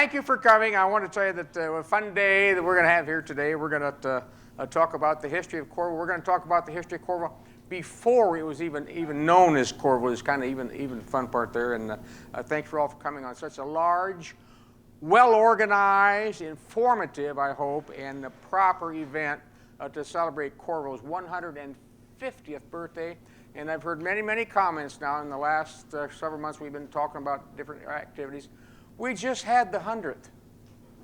thank you for coming. I want to tell you that a fun day that we're going to have here today. We're going to talk about the history of Coralville. We're going to talk about the history of Coralville before it was even known as Coralville. It's kind of even fun part there. And thanks for all for coming on such a large, well-organized, informative, I hope, and a proper event to celebrate Coralville's 150th birthday. And I've heard many comments now in the last several months. We've been talking about different activities. We just had the 100th.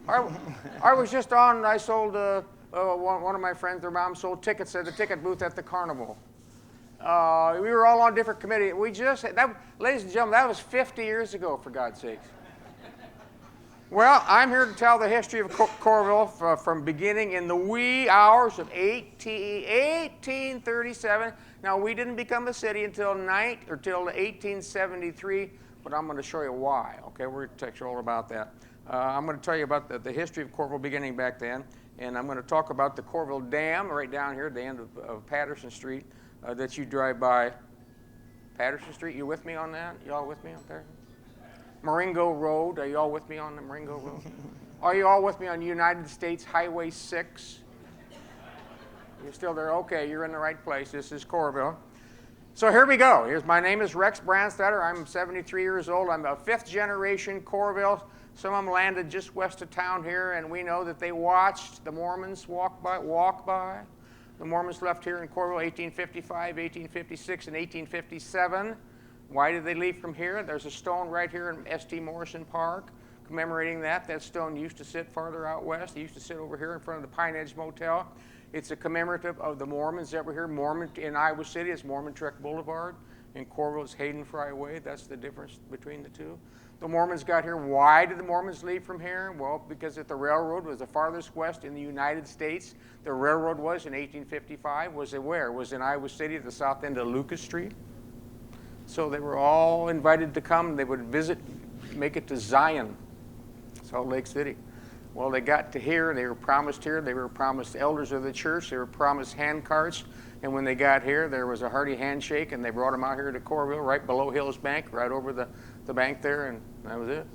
I was just on, I sold, one of my friends, their mom sold tickets at the ticket booth at the carnival. We were all on different committees. We just, ladies and gentlemen, that was 50 years ago, for God's sakes. Well, I'm here to tell the history of Coralville from beginning in the wee hours of 1837. Now, we didn't become a city until 1873, but I'm going to show you why. Okay, we're going to tell you all about that. I'm going to tell you about the history of Coralville beginning back then, and I'm going to talk about the Coralville Dam right down here at the end of Patterson Street that you drive by. Patterson Street, you with me on that? You all with me up there? Marengo Road, are you all with me on the Marengo Road? Are you all with me on United States Highway 6? You're still there? Okay, you're in the right place. This is Coralville. So here we go. My name is Rex Brandstatter. I'm 73 years old. I'm a fifth generation Coralville. Some of them landed just west of town here, and we know that they watched the Mormons walk by. The Mormons left here in Coralville 1855, 1856, and 1857. Why did they leave from here? There's a stone right here in S.T. Morrison Park commemorating that. That stone used to sit farther out west. It used to sit over here in front of the Pine Edge Motel. It's a commemorative of the Mormons that were here. Mormon in Iowa City is Mormon Trek Boulevard. In Coralville is Hayden Fry Way. That's the difference between the two. The Mormons got here. Why did the Mormons leave from here? Well, because if the railroad was the farthest west in the United States, the railroad was in 1855. Was it where? Was in Iowa City at the south end of Lucas Street. So they were all invited to come. They would visit, make it to Zion, Salt Lake City. Well, they got to here. They were promised here. They were promised elders of the church. They were promised hand carts. And when they got here, there was a hearty handshake, and they brought them out here to Coralville, right below Hills Bank, right over the bank there, and that was it.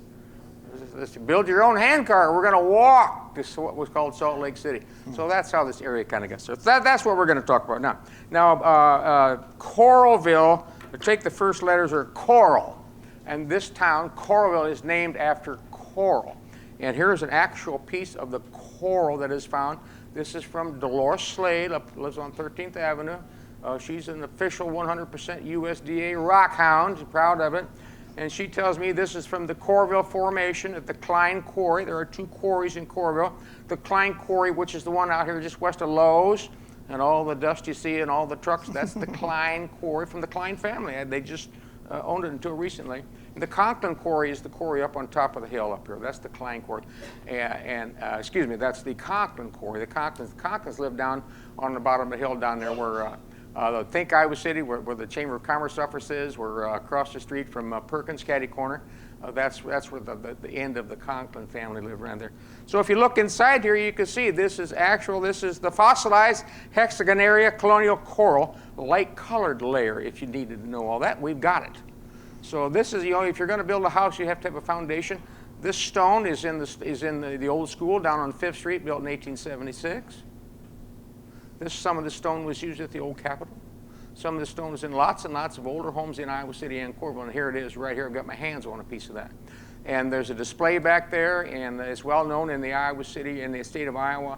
Let's build your own hand cart. We're going to walk to what was called Salt Lake City. So that's how this area kind of got started. That's what we're going to talk about now. Now, Coralville, take the first letters are Coral, and this town, Coralville, is named after coral. And here's an actual piece of the coral that is found. This is from Dolores Slade, lives on 13th Avenue. She's an official 100% USDA rock hound, she's proud of it. And she tells me this is from the Coralville Formation at the Klein Quarry. There are two quarries in Coralville. The Klein Quarry, which is the one out here just west of Lowe's, and all the dust you see and all the trucks, that's the Klein Quarry from the Klein family. They just owned it until recently. And the Conklin Quarry is the quarry up on top of the hill up here. That's the Klein Quarry. Excuse me, that's the Conklin Quarry. The Conklins live down on the bottom of the hill down there where think Iowa City, where the Chamber of Commerce office is. We're across the street from Perkins, Caddy Corner. That's where the end of the Conklin family lived around there. So if you look inside here, you can see this is the fossilized hexagonaria colonial coral, light-colored layer. If you needed to know all that, we've got it. So this is, if you're going to build a house, you have to have a foundation. This stone is in the old school down on 5th Street, built in 1876. Some of the stone was used at the old Capitol. Some of the stone is in lots and lots of older homes in Iowa City and Coralville. And here it is right here. I've got my hands on a piece of that. And there's a display back there, and it's well known in the Iowa City, in the state of Iowa,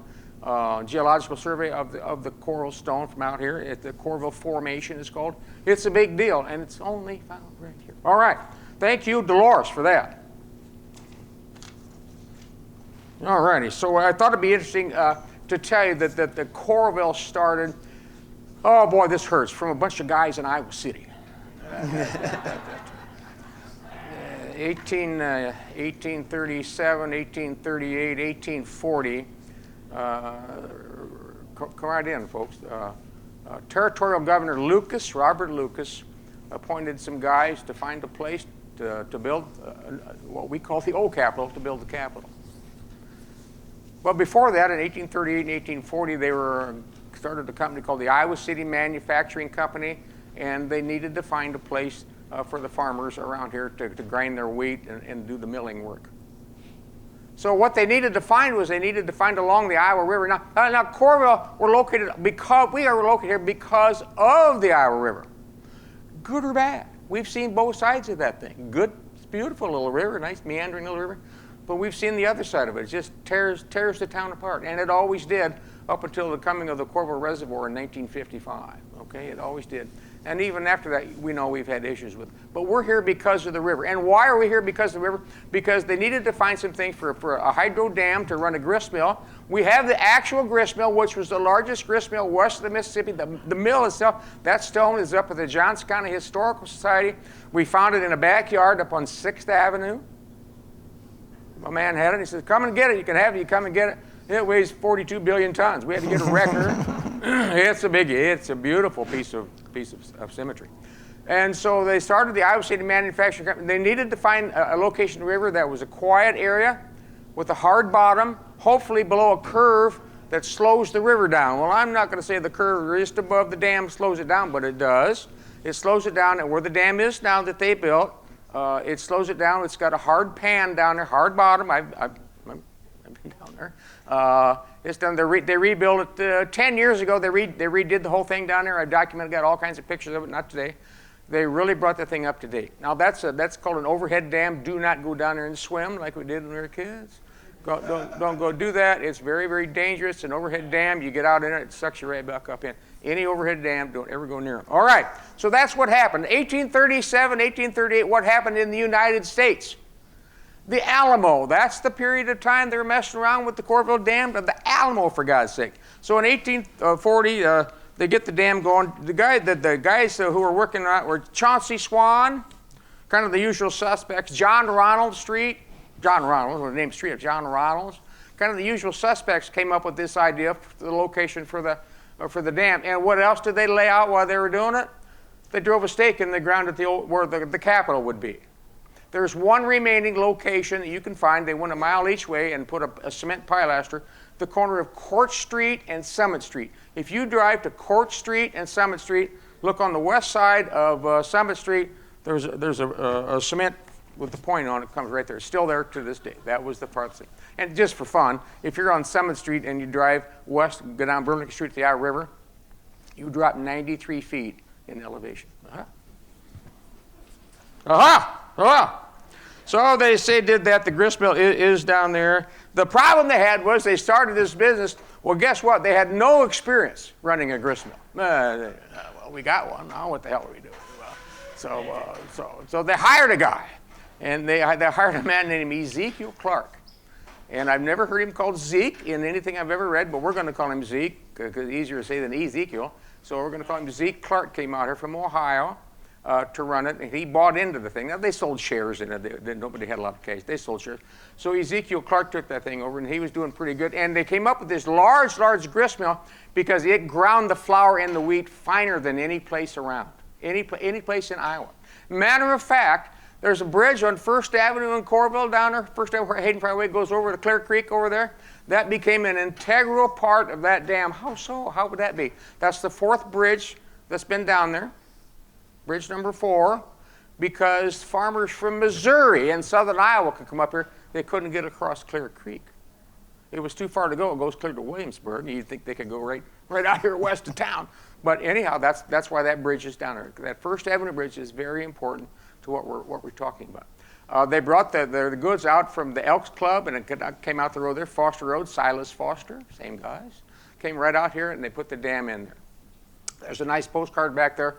Geological Survey of the coral stone from out here. At the Coralville Formation is called. It's a big deal, and it's only found right here. All right. Thank you, Dolores, for that. All righty. So I thought it'd be interesting to tell you that the Coralville started, oh boy, this hurts, from a bunch of guys in Iowa City. 1837, 1838, 1840. Come right in, folks. Territorial Governor Robert Lucas, appointed some guys to find a place to build what we call the old Capitol, to build the Capitol. Well, before that, in 1838 and 1840, they started a company called the Iowa City Manufacturing Company, and they needed to find a place for the farmers around here to grind their wheat and do the milling work. So what they needed to find was they needed to find along the Iowa River. Now Coralville, we are located here because of the Iowa River. Good or bad? We've seen both sides of that thing. Good, it's a beautiful little river, nice meandering little river. But we've seen the other side of it. It just tears the town apart. And it always did up until the coming of the Coralville Reservoir in 1955. Okay, it always did. And even after that, we know we've had issues with it. But we're here because of the river. And why are we here because of the river? Because they needed to find some things for a hydro dam to run a grist mill. We have the actual grist mill, which was the largest grist mill west of the Mississippi. The mill itself, that stone is up at the Johnson County Historical Society. We found it in a backyard up on 6th Avenue. My man had it. He said, come and get it. You can have it. You come and get it. It weighs 42 billion tons. We had to get a record. It's a biggie. It's a beautiful piece of symmetry. And so they started the Iowa State Manufacturing Company. They needed to find a location in the river that was a quiet area with a hard bottom, hopefully below a curve that slows the river down. Well, I'm not going to say the curve just above the dam slows it down, but it does. It slows it down, and where the dam is now that they built, it slows it down. It's got a hard pan down there, hard bottom. I've been down there. It's done. They rebuilt it 10 years ago. They redid the whole thing down there. I documented, got all kinds of pictures of it. Not today. They really brought the thing up to date. Now that's called an overhead dam. Do not go down there and swim like we did when we were kids. Don't go do that. It's very, very dangerous. An overhead dam. You get out in it, it sucks you right back up in. Any overhead dam, don't ever go near it. All right. So that's what happened. 1837, 1838. What happened in the United States? The Alamo, that's the period of time they were messing around with the Coralville Dam, but the Alamo, for God's sake. So in 1840, they get the dam going. The guys who were working on it were Chauncey Swan, kind of the usual suspects, John Ronald, John Ronalds, kind of the usual suspects came up with this idea for the location for the dam. And what else did they lay out while they were doing it? They drove a stake in the ground at where the Capitol would be. There's one remaining location that you can find. They went a mile each way and put a cement pilaster, the corner of Court Street and Summit Street. If you drive to Court Street and Summit Street, look on the west side of Summit Street, there's a cement with the point on it, comes right there. It's still there to this day. That was the part thing. And just for fun, if you're on Summit Street and you drive west, go down Burlington Street to the Iowa River, you drop 93 feet in elevation. So they did that. The grist mill is down there. The problem they had was they started this business. Well, guess what? They had no experience running a grist mill. Well, we got one. Now what the hell are we doing? So they hired a guy, and they hired a man named Ezekiel Clark. And I've never heard him called Zeke in anything I've ever read, but we're going to call him Zeke because it's easier to say than Ezekiel. So we're going to call him Zeke Clark. Came out here from Ohio. To run it, and he bought into the thing. Now, they sold shares in it. Nobody had a lot of cash. They sold shares. So Ezekiel Clark took that thing over, and he was doing pretty good. And they came up with this large grist mill because it ground the flour and the wheat finer than any place around, any place in Iowa. Matter of fact, there's a bridge on 1st Avenue in Coralville down there. 1st Avenue, Hayden Freeway goes over to Clear Creek over there. That became an integral part of that dam. How so? How would that be? That's the 4th bridge that's been down there. Bridge number 4, because farmers from Missouri and southern Iowa could come up here. They couldn't get across Clear Creek. It was too far to go. It goes clear to Williamsburg. You'd think they could go right out here west of town. But anyhow, that's why that bridge is down there. That 1st Avenue bridge is very important to what we're talking about. They brought the goods out from the Elks Club, and it came out the road there, Foster Road, Silas Foster, same guys. Came right out here, and they put the dam in there. There's a nice postcard back there.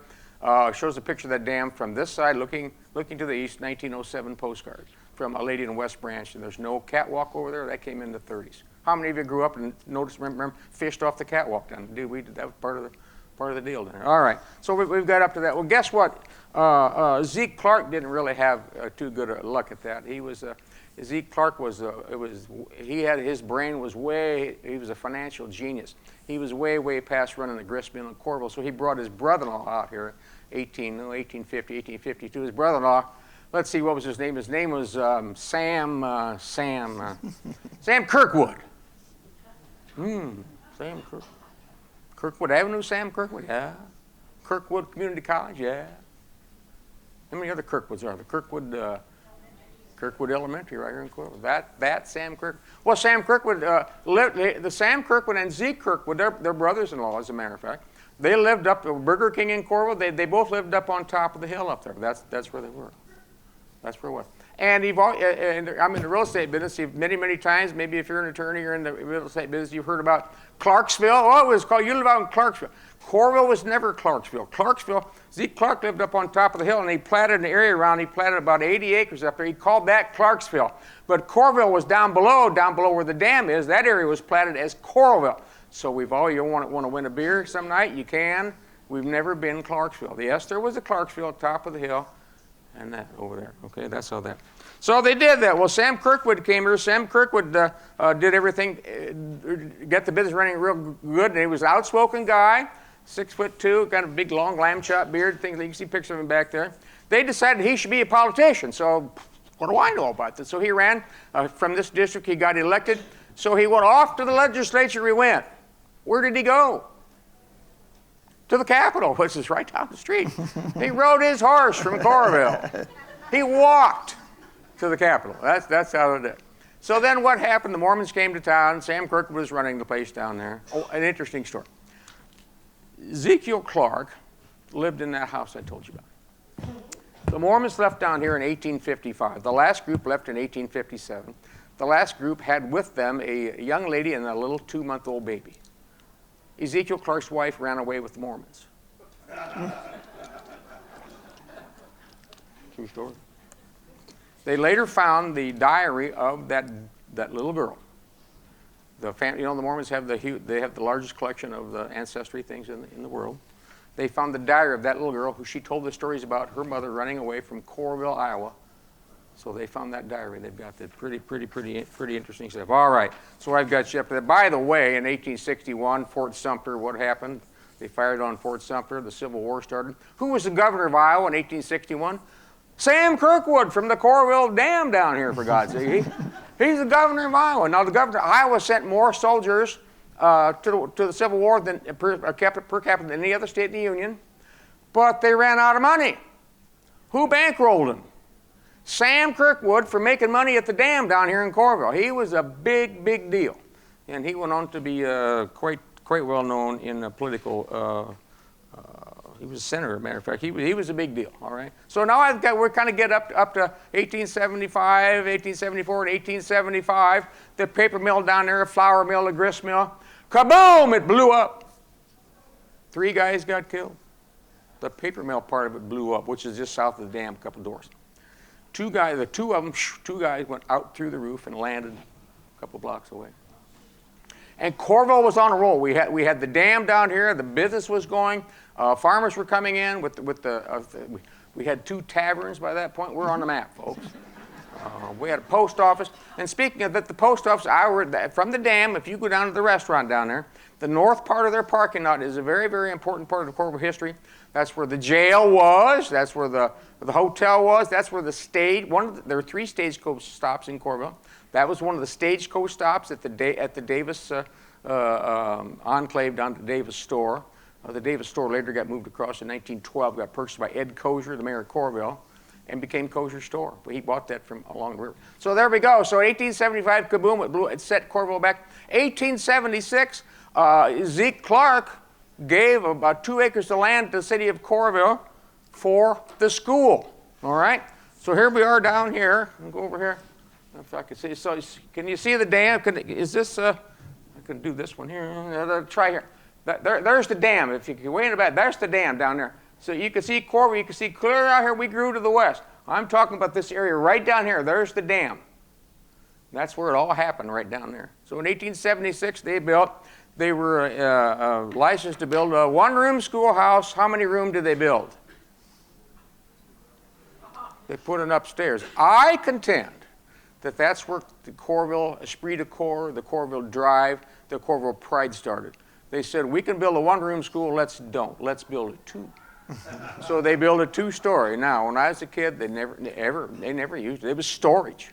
Shows a picture of that dam from this side, looking to the east, 1907 postcard from a lady in West Branch, and there's no catwalk over there. That came in the 30s. How many of you grew up and remember fished off the catwalk down? Dude, we did that was part of the deal there. All right, so we've got up to that. Well, guess what? Zeke Clark didn't really have too good a luck at that. Zeke Clark his brain was he was a financial genius. He was way past running the grist mill in Coralville, so he brought his brother-in-law out here, 1852. His brother-in-law, let's see, what was his name? His name was Sam Kirkwood. Sam Kirkwood Avenue, Sam Kirkwood, yeah. Kirkwood Community College, yeah. How many other Kirkwoods are there? Kirkwood, Kirkwood Elementary right here in Coralville. That Sam Kirkwood. Well, Sam Kirkwood, Sam Kirkwood and Zeke Kirkwood, they're brothers-in-law, as a matter of fact. They lived up at Burger King in Coralville. They both lived up on top of the hill up there. That's where they were. That's where it was. And I'm in the real estate business. Many times, maybe if you're an attorney or in the real estate business, you've heard about Clarksville. Oh, it was called, you live out in Clarksville. Coralville was never Clarksville. Zeke Clark lived up on top of the hill, and he platted an area around. He platted about 80 acres up there. He called that Clarksville. But Coralville was down below where the dam is. That area was platted as Coralville. So you want to win a beer some night, you can. We've never been Clarksville. Yes, there was a Clarksville at the top of the hill. And that over there. Okay, that's how that. So they did that. Well, Sam Kirkwood came here. Sam Kirkwood did everything, get the business running real good. And he was an outspoken guy, 6'2", kind of big, long lamb chop beard, things. You can see pictures of him back there. They decided he should be a politician. So what do I know about this? So he ran from this district. He got elected. So he went off to the legislature. He went. Where did he go? To the Capitol, which is right down the street. He rode his horse from Coralville. He walked to the Capitol. That's how it did. So then what happened? The Mormons came to town. Sam Kirkwood was running the place down there. Oh, an interesting story. Ezekiel Clark lived in that house I told you about. The Mormons left down here in 1855. The last group left in 1857. The last group had with them a young lady and a little 2-month-old baby. Ezekiel Clark's wife ran away with the Mormons. True story. They later found the diary of that little girl. The Mormons have the largest collection of the ancestry things in the world. They found the diary of that little girl who she told the stories about her mother running away from Coralville, Iowa. So they found that diary. They've got that pretty interesting stuff. All right. So I've got you up there. By the way, in 1861, Fort Sumter, what happened? They fired on Fort Sumter. The Civil War started. Who was the governor of Iowa in 1861? Sam Kirkwood from the Coralville Dam down here, for God's sake. He's the governor of Iowa. Now, the governor of Iowa sent more soldiers to the Civil War than per capita than any other state in the Union, but they ran out of money. Who bankrolled them? Sam Kirkwood for making money at the dam down here in Coralville. He was a big deal. And he went on to be quite well known in political, he was a senator, as a matter of fact. He was a big deal, all right? So now we're kind of get up to 1875, 1874, and 1875. The paper mill down there, a flour mill, a grist mill. Kaboom, it blew up. 3 guys got killed. The paper mill part of it blew up, which is just south of the dam, a couple doors. 2 guys went out through the roof and landed a couple blocks away. And Coralville was on a roll. We had the dam down here. The business was going. Farmers were coming in we had 2 taverns by that point. We're on the map, folks. We had a post office. And speaking of that, the post office, from the dam, if you go down to the restaurant down there, the north part of their parking lot is a very important part of Coralville history. That's where the jail was. That's where the hotel was. That's where the stage. There were 3 stagecoach stops in Coralville. That was one of the stagecoach stops at the Davis enclave down to Davis Store. The Davis Store later got moved across in 1912. Got purchased by Ed Kosher, the mayor of Coralville, and became Kosher Store. He bought that from along the river. So there we go. So 1875, kaboom! It set Coralville back. 1876, Zeke Clark gave about 2 acres of land to the city of Coralville for the school. All right. So here we are down here. I'll go over here. If I can see. So can you see the dam? Is this? I can do this one here. Try here. There's the dam. If you can way in the back, there's the dam down there. So you can see Coralville. You can see clear out here. We grew to the west. I'm talking about this area right down here. There's the dam. That's where it all happened, right down there. So in 1876, they were licensed to build a 1-room schoolhouse. How many rooms did they build? They put it upstairs. I contend that that's where the Coralville esprit de corps, the Coralville drive, the Coralville pride started. They said, we can build a 1-room school, let's build a 2. So they built a 2-story. Now, when I was a kid, they never used it. It was storage.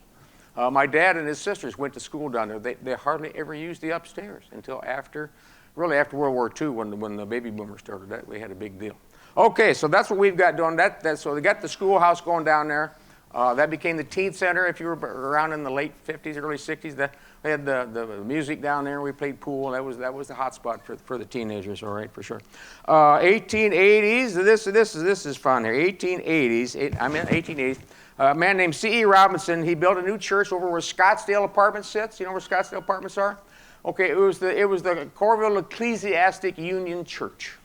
My dad and his sisters went to school down there. They hardly ever used the upstairs until after World War II, when the baby boomers started. That we had a big deal. Okay, so that's what we've got doing. So they got the schoolhouse going down there. That became the teen center. If you were around in the late 50s, early 60s, they had the music down there. We played pool. That was the hot spot for the teenagers, all right, for sure. 1880s, this is fun here. 1880s. A man named C.E. Robinson, he built a new church over where Scottsdale Apartments sits. You know where Scottsdale Apartments are? Okay, it was the Coralville Ecclesiastic Union Church.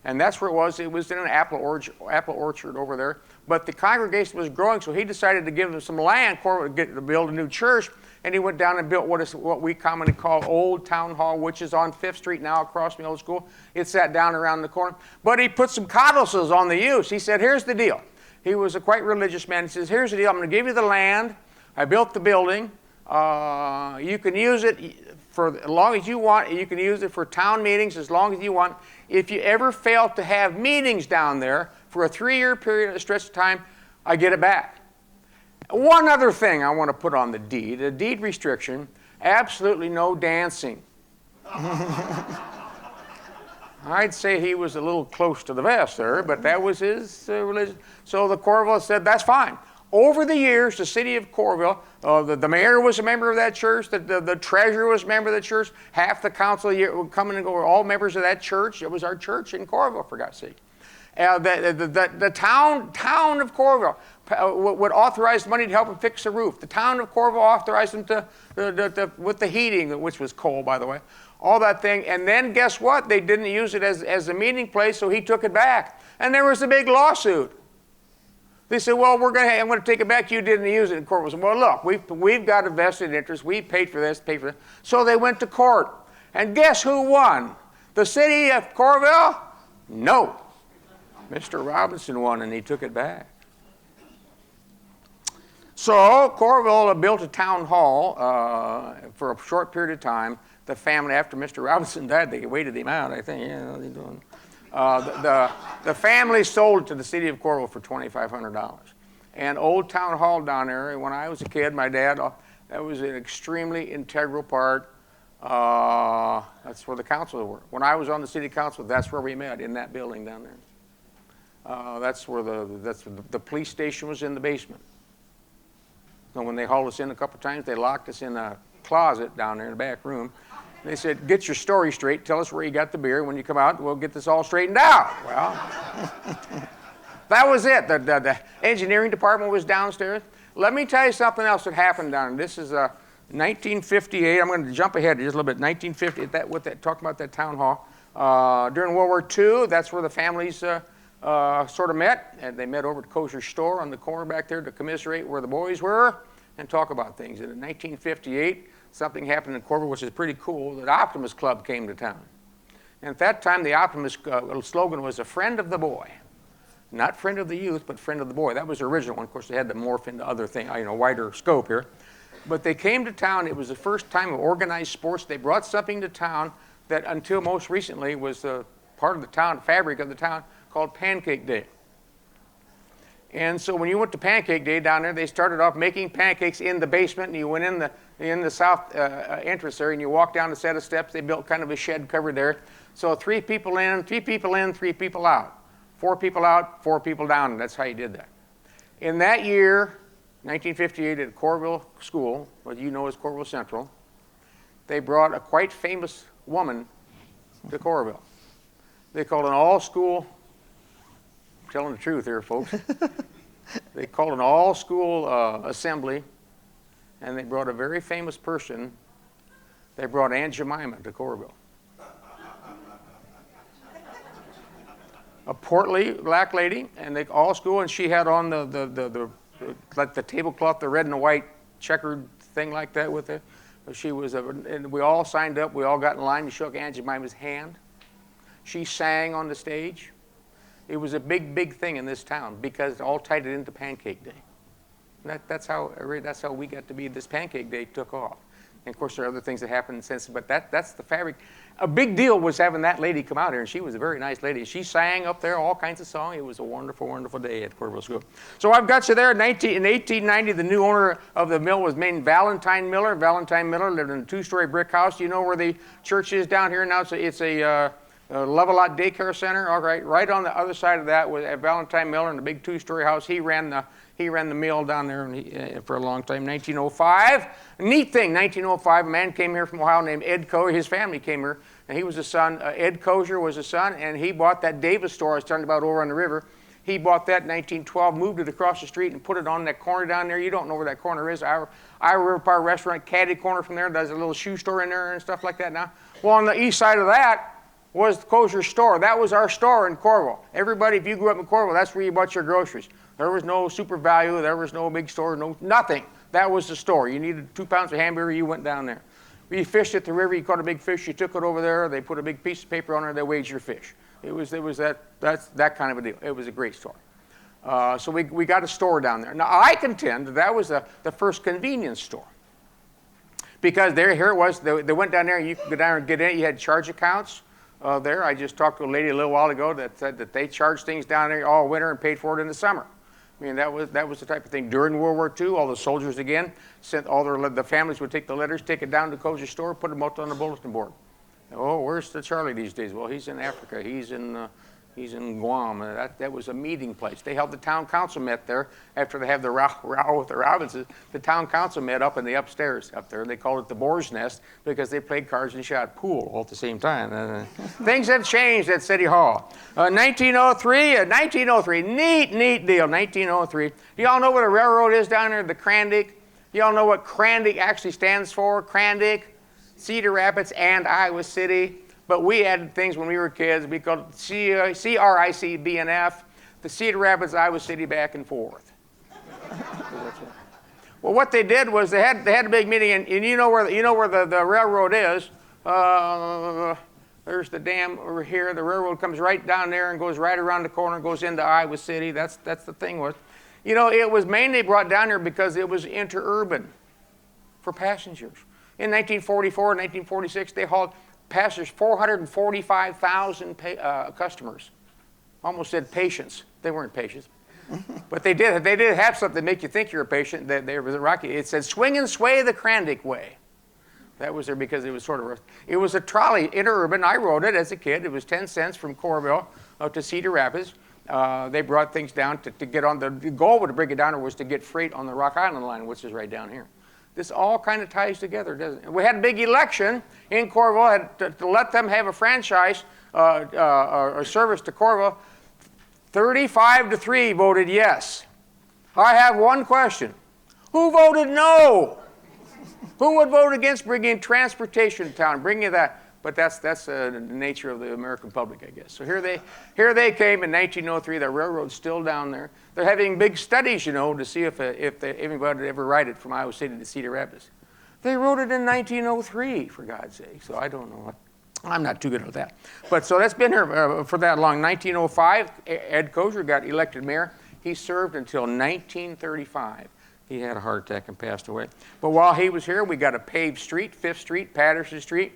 And that's where it was. It was in an apple orchard over there. But the congregation was growing, so he decided to give them some land to build a new church. And he went down and built what we commonly call Old Town Hall, which is on 5th Street now across from the old school. It's that down around the corner. But he put some codicils on the use. He said, here's the deal. He was a quite religious man. He says, here's the deal. I'm going to give you the land. I built the building. You can use it for as long as you want. You can use it for town meetings as long as you want. If you ever fail to have meetings down there for a 3-year period, a stretch of time, I get it back. One other thing I want to put on the deed, a deed restriction, absolutely no dancing. I'd say he was a little close to the vest there, but that was his religion. So the Coralville said, that's fine. Over the years, the city of Coralville, the mayor was a member of that church, the treasurer was a member of the church, half the council would come in and go, we're all members of that church. It was our church in Coralville, for God's sake. The town of Coralville would authorize money to help them fix the roof. The town of Coralville authorized them with the heating, which was coal, by the way, all that thing. And then guess what? They didn't use it as a meeting place, so he took it back. And there was a big lawsuit. They said, well, I'm going to take it back. You didn't use it. And the court was, well, look, we've got a vested interest. We paid for this, paid for that. So they went to court. And guess who won? The city of Coralville? No. Mr. Robinson won, and he took it back. So Coralville built a town hall for a short period of time. The family, after Mr. Robinson died, they waited him out, I think. Yeah, what are they doing? The family sold it to the city of Coralville for $2,500. And Old Town Hall down there, when I was a kid, my dad, that was an extremely integral part. That's where the council were. When I was on the city council, that's where we met, in that building down there. That's where the police station was in the basement. So when they hauled us in a couple times, they locked us in a closet down there in the back room. They said, get your story straight. Tell us where you got the beer. When you come out, we'll get this all straightened out. Well, that was it. The engineering department was downstairs. Let me tell you something else that happened down there. This is 1958. I'm going to jump ahead just a little bit. 1950, talking about that town hall. During World War II, that's where the families sort of met. And they met over at Kosher Store on the corner back there to commiserate where the boys were and talk about things. And in 1958, something happened in Coralville, which is pretty cool. The Optimist Club came to town. And at that time, the Optimist slogan was a friend of the boy. Not friend of the youth, but friend of the boy. That was the original one. Of course, they had to morph into other things, wider scope here. But they came to town. It was the first time of organized sports. They brought something to town that until most recently was part of the town, fabric of the town, called Pancake Day. And so when you went to Pancake Day down there, they started off making pancakes in the basement, and you went in the south entrance there, and you walked down a set of steps. They built kind of a shed cover there. So 3 people in, 3 people in, 3 people out. 4 people out, 4 people down. That's how you did that. In that year, 1958, at Coralville School, what you know as Coralville Central, they brought a quite famous woman to Coralville. They called an all-school, telling the truth here, folks. They called an all-school assembly, and they brought a very famous person. They brought Aunt Jemima to Coralville. A portly black lady, and they all school, and she had on like the tablecloth, the red and the white checkered thing like that with it. She was, and we all signed up. We all got in line. We shook Aunt Jemima's hand. She sang on the stage. It was a big, big thing in this town because it all tied it into Pancake Day. That's how we got to be. This Pancake Day took off. And of course, there are other things that happened since, but that's the fabric. A big deal was having that lady come out here, and she was a very nice lady. She sang up there all kinds of songs. It was a wonderful, wonderful day at Coralville School. So I've got you there. In 1890, the new owner of the mill was named Valentine Miller. Valentine Miller lived in a 2-story brick house. You know where the church is down here now? It's a Level-Out Daycare Center, all right. Right on the other side of that was at Valentine Miller in the big two-story house. He ran the mill down there for a long time. 1905, neat thing. 1905, a man came here from Ohio named Ed Kozier. His family came here, and he was the son. Ed Kozier was the son, and he bought that Davis store I was talking about over on the river. He bought that in 1912, moved it across the street, and put it on that corner down there. You don't know where that corner is. Our River Park Restaurant, Caddy Corner from there. There's a little shoe store in there and stuff like that now. Well, on the east side of that was the Kozier store. That was our store in Coralville. Everybody, if you grew up in Coralville, that's where you bought your groceries. There was no Super Value. There was no big store. Nothing. That was the store. You needed 2 pounds of hamburger, you went down there. You fished at the river. You caught a big fish. You took it over there. They put a big piece of paper on it. They weighed your fish. It was that kind of a deal. It was a great store. So we got a store down there. Now, I contend that was the first convenience store. Because here it was. They went down there. You could go down and get in. You had charge accounts there. I just talked to a lady a little while ago that said that they charged things down there all winter and paid for it in the summer. I mean, that was the type of thing. During World War II, all the soldiers, again, sent the families would take the letters, take it down to Kozier store, put them out on the bulletin board. Oh, where's the Charlie these days? Well, he's in Africa. He's in Guam. That was a meeting place. They held the town council met there after they had the row with the Robinsons. The town council met up in the upstairs up there. They called it the Boar's Nest because they played cards and shot pool all at the same time. Things have changed at City Hall. 1903, neat deal. 1903. Do y'all know what a railroad is down there? The Crandic. Y'all know what Crandic actually stands for? Crandic, Cedar Rapids, and Iowa City. But we added things when we were kids. We called it CRICBNF, the Cedar Rapids, Iowa City, back and forth. Well, what they did was they had a big meeting, and you know where the railroad is. There's the dam over here. The railroad comes right down there and goes right around the corner, goes into Iowa City. That's the thing was, you know, it was mainly brought down here because it was interurban for passengers. In 1944, 1946, they hauled passengers, 445,000 customers. Almost said patients. They weren't patients. But they did have something to make you think you're a patient. They were rocky. It said, swing and sway the Crandic way. That was there because it was sort of it was a trolley, interurban. I rode it as a kid. It was 10 cents from Coralville out to Cedar Rapids. They brought things down to get on the goal to bring it down was to get freight on the Rock Island line, which is right down here. This all kind of ties together, doesn't it? We had a big election in Coralville to let them have a franchise or service to Coralville. 35-3 voted yes. I have one question. Who voted no? Who would vote against bringing transportation to town, bringing that? But that's the nature of the American public, I guess. So here they came in 1903. The railroad's still down there. They're having big studies, you know, to see if anybody would ever ride it from Iowa City to Cedar Rapids. They wrote it in 1903, for God's sake. So I don't know. I'm not too good at that. But so that's been here for that long. 1905, Ed Kozier got elected mayor. He served until 1935. He had a heart attack and passed away. But while he was here, we got a paved street, 5th Street, Patterson Street,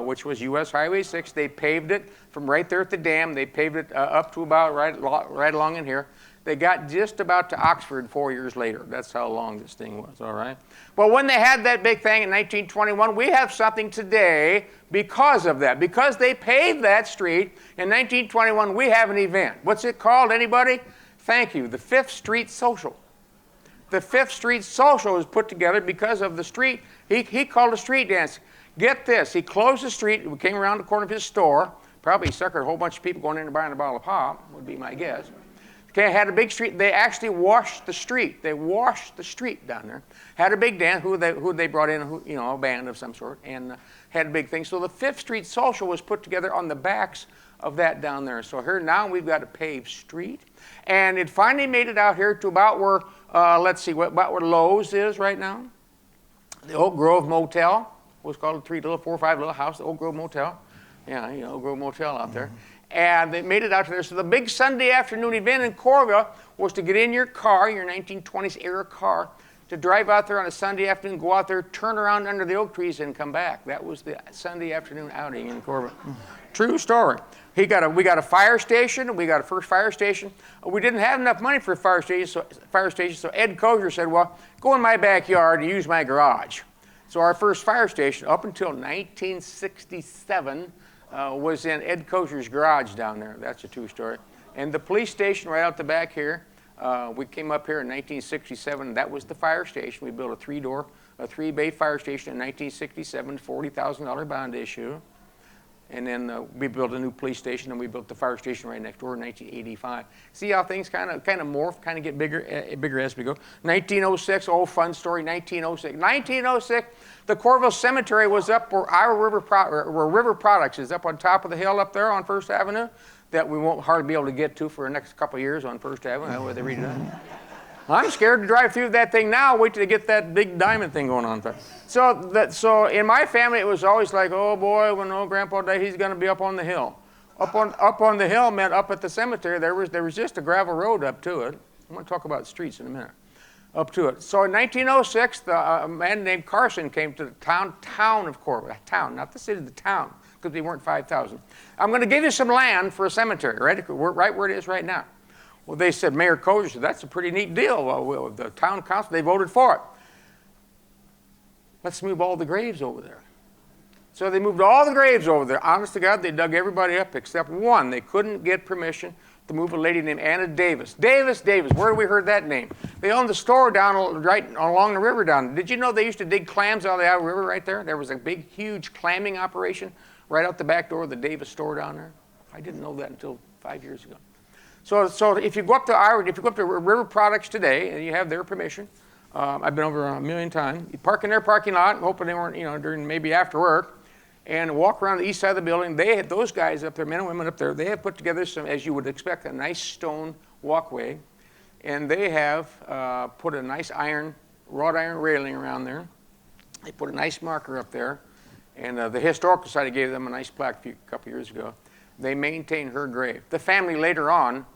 which was U.S. Highway 6. They paved it from right there at the dam. They paved it up to about right along in here. They got just about to Oxford 4 years later. That's how long this thing was, all right? Well, when they had that big thing in 1921, we have something today because of that. Because they paved that street in 1921, we have an event. What's it called, anybody? Thank you, the 5th Street Social. The 5th Street Social was put together because of the street. He called a street dance. Get this, he closed the street. We came around the corner of his store. Probably suckered a whole bunch of people going in and buying a bottle of pop, would be my guess. Okay, had a big street. They actually washed the street. They washed the street down there. Had a big dance. Who they brought in, a band of some sort, and had a big thing. So the 5th Street Social was put together on the backs of that down there. So here now we've got a paved street, and it finally made it out here to about where, about where Lowe's is right now. The Oak Grove Motel was called a 4 or 5 little house, the Oak Grove Motel. Yeah, Oak Grove Motel out there. And they made it out to there. So the big Sunday afternoon event in Coralville was to get in your car, your 1920s era car, to drive out there on a Sunday afternoon, go out there, turn around under the oak trees, and come back. That was the Sunday afternoon outing in Coralville. True story. We got a fire station. We got a first fire station. We didn't have enough money for a fire station, so Ed Kozier said, well, go in my backyard and use my garage. So our first fire station, up until 1967, was in Ed Kosher's garage down there. That's a true story. And the police station right out the back here, we came up here in 1967. That was the fire station. We built a three-bay fire station in 1967, $40,000 bond issue. And then we built a new police station, and we built the fire station right next door in 1985. See how things kind of morph, kind of get bigger as we go. 1906, old fun story. 1906. 1906, the Coralville Cemetery was up where River Products is up on top of the hill up there on First Avenue, that we won't hardly be able to get to for the next couple of years on First Avenue. Where they redone it. I'm scared to drive through that thing now. Wait till they get that big diamond thing going on. So in my family, it was always like, oh boy, when old Grandpa died, he's going to be up on the hill. Up on the hill meant up at the cemetery. There was just a gravel road up to it. I'm going to talk about streets in a minute. Up to it. So in 1906, a man named Carson came to the town of Coralville. Town, not the city, the town, because they weren't 5,000. I'm going to give you some land for a cemetery, right where it is right now. Well, they said, Mayor Kosher said, that's a pretty neat deal. Well, the town council, they voted for it. Let's move all the graves over there. So they moved all the graves over there. Honest to God, they dug everybody up except one. They couldn't get permission to move a lady named Anna Davis. Davis. Where have we heard that name? They owned the store down right along the river down. Did you know they used to dig clams out of the Iowa River right there? There was a big, huge clamming operation right out the back door of the Davis store down there. I didn't know that until 5 years ago. So if you go up to River Products today, and you have their permission, I've been over a million times. You park in their parking lot, hoping they weren't, during maybe after work, and walk around the east side of the building. They had those guys up there, men and women up there. They have put together some, as you would expect, a nice stone walkway, and they have put a nice wrought iron railing around there. They put a nice marker up there, and the Historical Society gave them a nice plaque a couple years ago. They maintain her grave. The family later on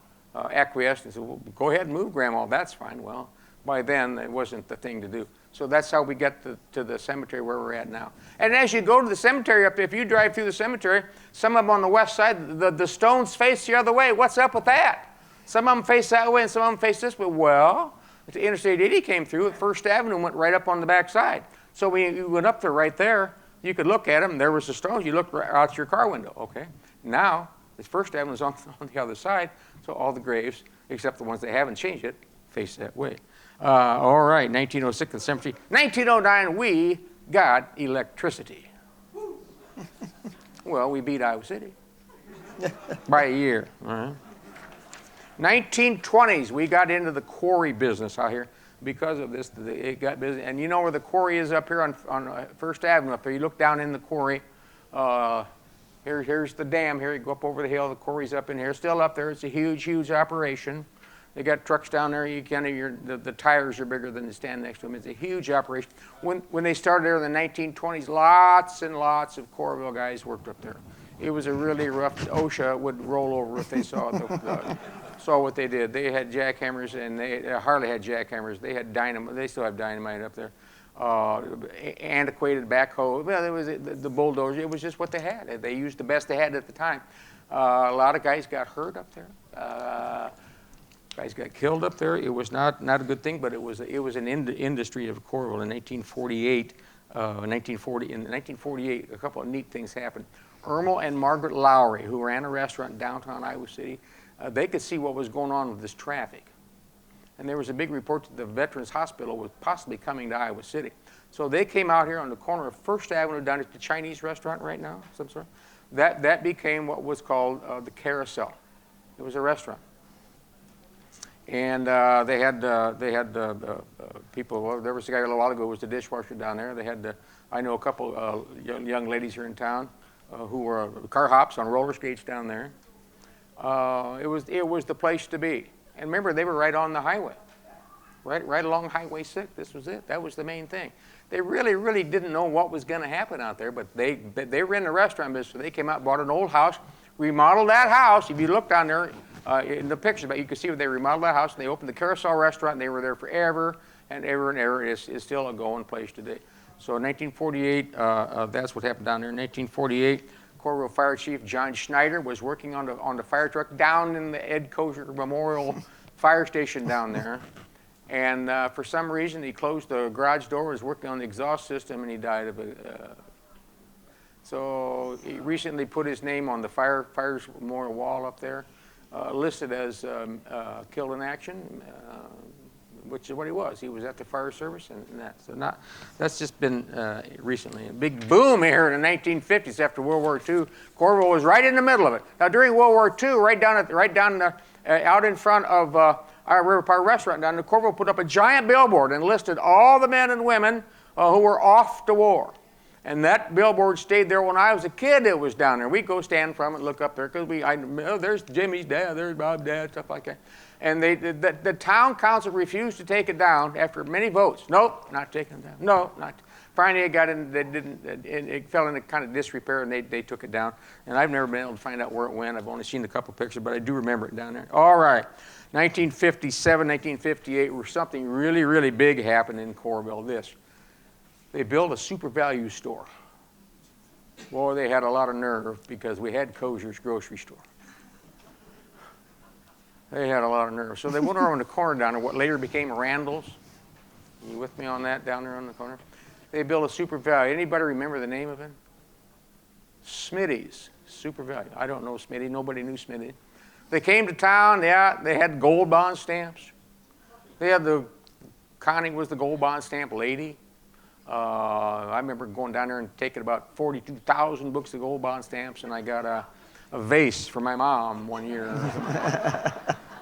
acquiesced and said, well, go ahead and move Grandma, that's fine. Well, by then, it wasn't the thing to do. So that's how we get to the cemetery where we're at now. And as you go to the cemetery up there, if you drive through the cemetery, some of them on the west side, the stones face the other way. What's up with that? Some of them face that way and some of them face this way. Well, the Interstate 80 came through, First Avenue went right up on the back side. So when you went up there right there, you could look at them, there was the stones, you looked right out your car window, okay? Now, this First Avenue is on the other side, so all the graves, except the ones that haven't changed it, face that way. All right, 1906, the cemetery. 1909, we got electricity. Well, we beat Iowa City by a year. 1920s, we got into the quarry business out here. Because of this, it got busy. And you know where the quarry is up here on First Avenue up there. You look down in the quarry. Here's the dam here. You go up over the hill. The quarry's up in here. Still up there. It's a huge, huge operation. They got trucks down there. The tires are bigger than the stand next to them. It's a huge operation. When they started there in the 1920s, lots and lots of Coralville guys worked up there. It was a really rough. OSHA would roll over if they saw what they did. They had jackhammers, and they hardly had jackhammers. They had dynamite. They still have dynamite up there. Antiquated backhoe. Well, it was the bulldozer. It was just what they had. They used the best they had at the time. A lot of guys got hurt up there. Guys got killed up there. It was not a good thing, but it was an industry of Coralville in 1948. In 1948, a couple of neat things happened. Ermel and Margaret Lowry, who ran a restaurant in downtown Iowa City, they could see what was going on with this traffic. And there was a big report that the Veterans Hospital was possibly coming to Iowa City. So they came out here on the corner of First Avenue down at the Chinese restaurant right now, some sort. That became what was called the Carousel. It was a restaurant. And they had people. Well, there was a guy a little while ago who was the dishwasher down there. They had I know a couple young ladies here in town who were car hops on roller skates down there. It was the place to be. And remember, they were right on the highway, right along Highway 6. This was it. That was the main thing. They really didn't know what was going to happen out there, but they were in the restaurant business, so they came out, bought an old house, remodeled that house. If you look down there in the pictures, but you can see where they remodeled that house, and they opened the Carousel restaurant, and they were there forever and ever and ever. It's still a going place today. So in 1948, that's what happened down there. In 1948, Coralville Fire Chief John Schneider was working on the fire truck down in the Ed Kosher Memorial Fire Station down there. And for some reason, he closed the garage door, was working on the exhaust system, and he died of it. So he recently put his name on the Fires Memorial Wall up there, listed as killed in action, which is what he was. He was at the fire service, and that. So that's just been recently. A big boom here in the 1950s after World War II. Coralville was right in the middle of it. Now during World War II, out in front of our River Park restaurant down there, Coralville put up a giant billboard and listed all the men and women who were off to war. And that billboard stayed there when I was a kid. It was down there. We'd go stand from it and look up there because there's Jimmy's dad, there's Bob's dad, stuff like that. And the town council refused to take it down after many votes. Nope, not taking it down. No, not. Finally, it got in. It fell into kind of disrepair, and they took it down. And I've never been able to find out where it went. I've only seen a couple pictures, but I do remember it down there. All right, 1957, 1958, where something really, really big happened in Coralville. They built a super value store. Boy, they had a lot of nerve because we had Kosher's grocery store. They had a lot of nerve. So they went around the corner down there, what later became Randall's. You with me on that down there on the corner? They built a super value. Anybody remember the name of it? Smitty's super value. I don't know Smitty. Nobody knew Smitty. They came to town. Yeah, they had gold bond stamps. They had Connie was the gold bond stamp lady. I remember going down there and taking about 42,000 books of gold bond stamps, and I got a vase for my mom one year.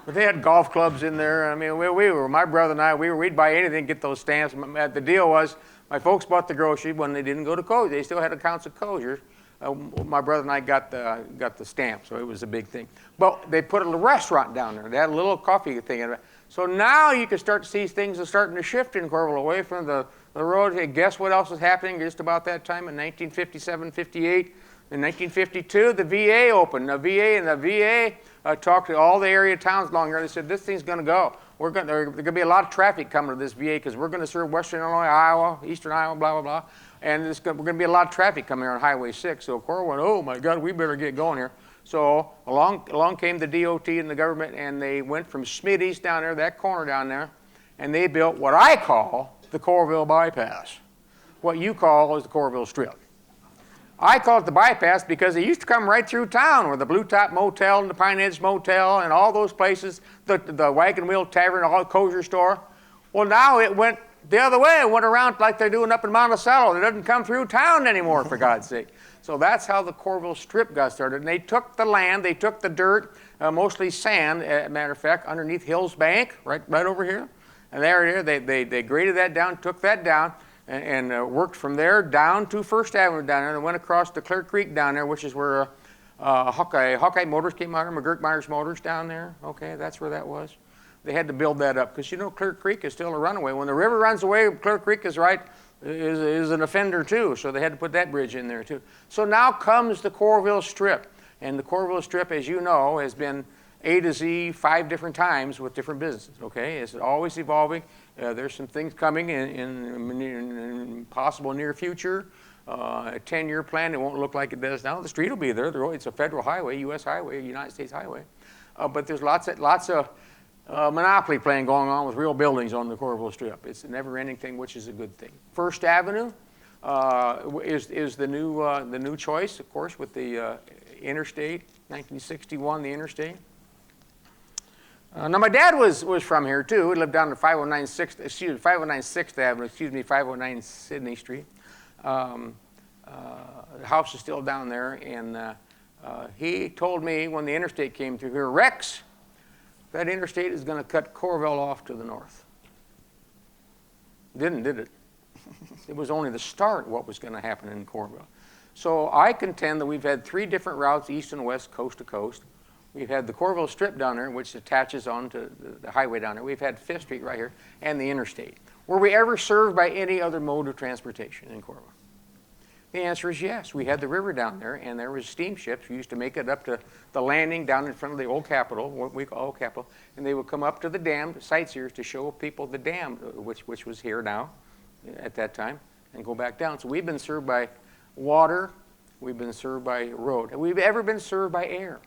But they had golf clubs in there. I mean, we were, my brother and I, we'd buy anything, get those stamps. The deal was, my folks bought the grocery when they didn't go to Kosher. They still had accounts of Kosher. My brother and I got the stamp, so it was a big thing. But they put a little restaurant down there. They had a little coffee thing in it. So now you can start to see things are starting to shift in Coralville away from the road. Hey, guess what else was happening just about that time in 1957, 58? In 1952, the VA opened. The VA talked to all the area towns along here. They said, this thing's going to go. There's going to be a lot of traffic coming to this VA because we're going to serve Western Illinois, Iowa, Eastern Iowa, blah, blah, blah. And we're going to be a lot of traffic coming here on Highway 6. So Coralville went, oh, my God, we better get going here. So along came the DOT and the government, and they went from Smitty's down there, that corner down there, and they built what I call the Coralville bypass. What you call is the Coralville Strip. I call it the bypass because it used to come right through town where the Blue Top Motel and the Pine Edge Motel and all those places, the Wagon Wheel Tavern, all the Kosher store. Well, now it went the other way. It went around like they're doing up in Monticello. It doesn't come through town anymore, for God's sake. So that's how the Coralville Strip got started. And they took the land, they took the dirt, mostly sand, matter of fact, underneath Hills Bank, right over here. And there they graded that down, took that down, and worked from there down to First Avenue down there, and went across to Clear Creek down there, which is where Hawkeye Motors came out, McGurk Myers Motors down there. Okay, that's where that was. They had to build that up because, you know, Clear Creek is still a runaway. When the river runs away, Clear Creek is an offender too, so they had to put that bridge in there too. So now comes the Coralville Strip, and the Coralville Strip, as you know, has been A to Z 5 different times with different businesses, okay? It's always evolving. There's some things coming in possible near future. A 10-year plan, it won't look like it does now. The street will be there. It's a federal highway, U.S. highway, United States highway. But there's lots of monopoly playing going on with real buildings on the Coralville Strip. It's a never-ending thing, which is a good thing. First Avenue is the new choice, of course, with the interstate, 1961, the interstate. Now my dad was from here too. He lived down to 509 6th Avenue, 509 Sydney Street. The house is still down there, and he told me when the interstate came through here, Rex, that interstate is going to cut Coralville off to the north. Didn't, did it? It was only the start of what was going to happen in Coralville. So I contend that we've had 3 different routes, east and west, coast to coast. We've had the Coralville Strip down there, which attaches onto the highway down there. We've had 5th Street right here, and the interstate. Were we ever served by any other mode of transportation in Coralville? The answer is yes. We had the river down there, and there was steamships. We used to make it up to the landing down in front of the old Capitol, what we call Old Capitol, and they would come up to the dam, sightseers, to show people the dam, which was here now at that time, and go back down. So we've been served by water. We've been served by road. Have we ever been served by air?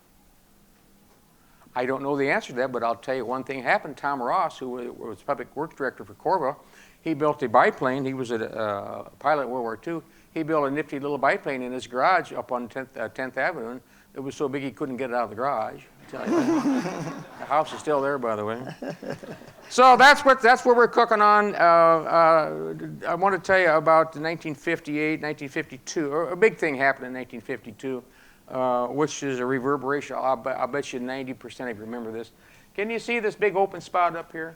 I don't know the answer to that, but I'll tell you one thing happened. Tom Ross, who was Public Works Director for Coralville, he built a biplane. He was a pilot in World War II. he built a nifty little biplane in his garage up on 10th Avenue. And it was so big he couldn't get it out of the garage. I'll tell you that. The house is still there, by the way. So that's what we're cooking on. I want to tell you about 1958, 1952. A big thing happened in 1952, which is a reverberation. I'll bet you 90% of you remember this. Can you see this big open spot up here?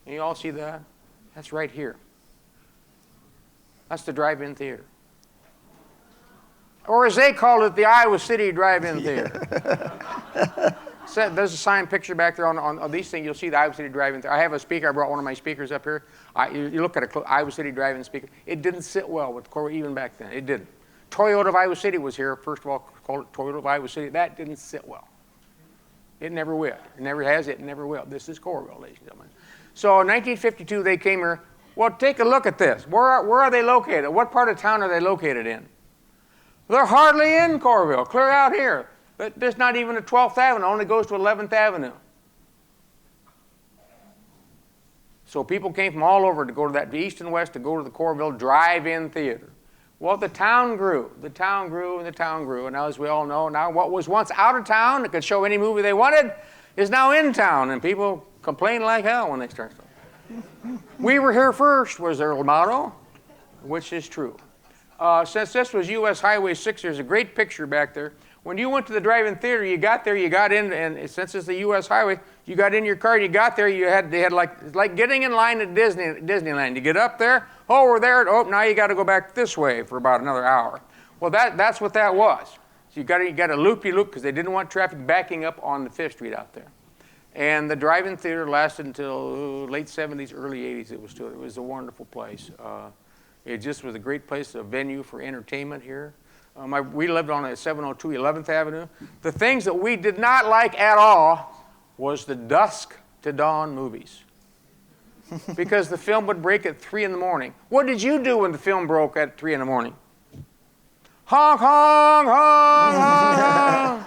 Can you all see that? That's right here. That's the drive-in theater. Or as they called it, the Iowa City Drive-In Theater. So there's a signed picture back there on these things. You'll see the Iowa City Drive-In Theater. I have a speaker. I brought one of my speakers up here. You look at a Iowa City Drive-In speaker. It didn't sit well with Coralville even back then. It didn't. Toyota of Iowa City was here. First of all, called it Toyota of Iowa City. That didn't sit well. It never will. It never has. It never will. This is Coralville, ladies and gentlemen. So in 1952, they came here. Well, take a look at this. Where are they located? What part of town are they located in? They're hardly in Coralville. Clear out here. There's not even a 12th Avenue. It only goes to 11th Avenue. So people came from all over to go to that, east and west, to go to the Coralville Drive-In Theater. Well, the town grew. The town grew and the town grew. And now, as we all know, now what was once out of town that could show any movie they wanted is now in town. And people complain like hell when they start stuff. We were here first was their motto, which is true. Since this was U.S. Highway 6, there's a great picture back there. When you went to the drive-in theater, you got there, you got in, and since it's the U.S. Highway, you got in your car, you got there, they had like getting in line at Disneyland. You get up there, oh, we're there, oh, now you got to go back this way for about another hour. Well, that's what that was. So you got to loop-de-loop because they didn't want traffic backing up on the 5th Street out there. And the drive-in theater lasted until late 70s, early 80s. It was a wonderful place. It just was a great place, a venue for entertainment here. We lived on 702 11th Avenue. The things that we did not like at all was the dusk to dawn movies. Because the film would break at 3 in the morning. What did you do when the film broke at 3 in the morning? Honk, honk, honk, honk, honk.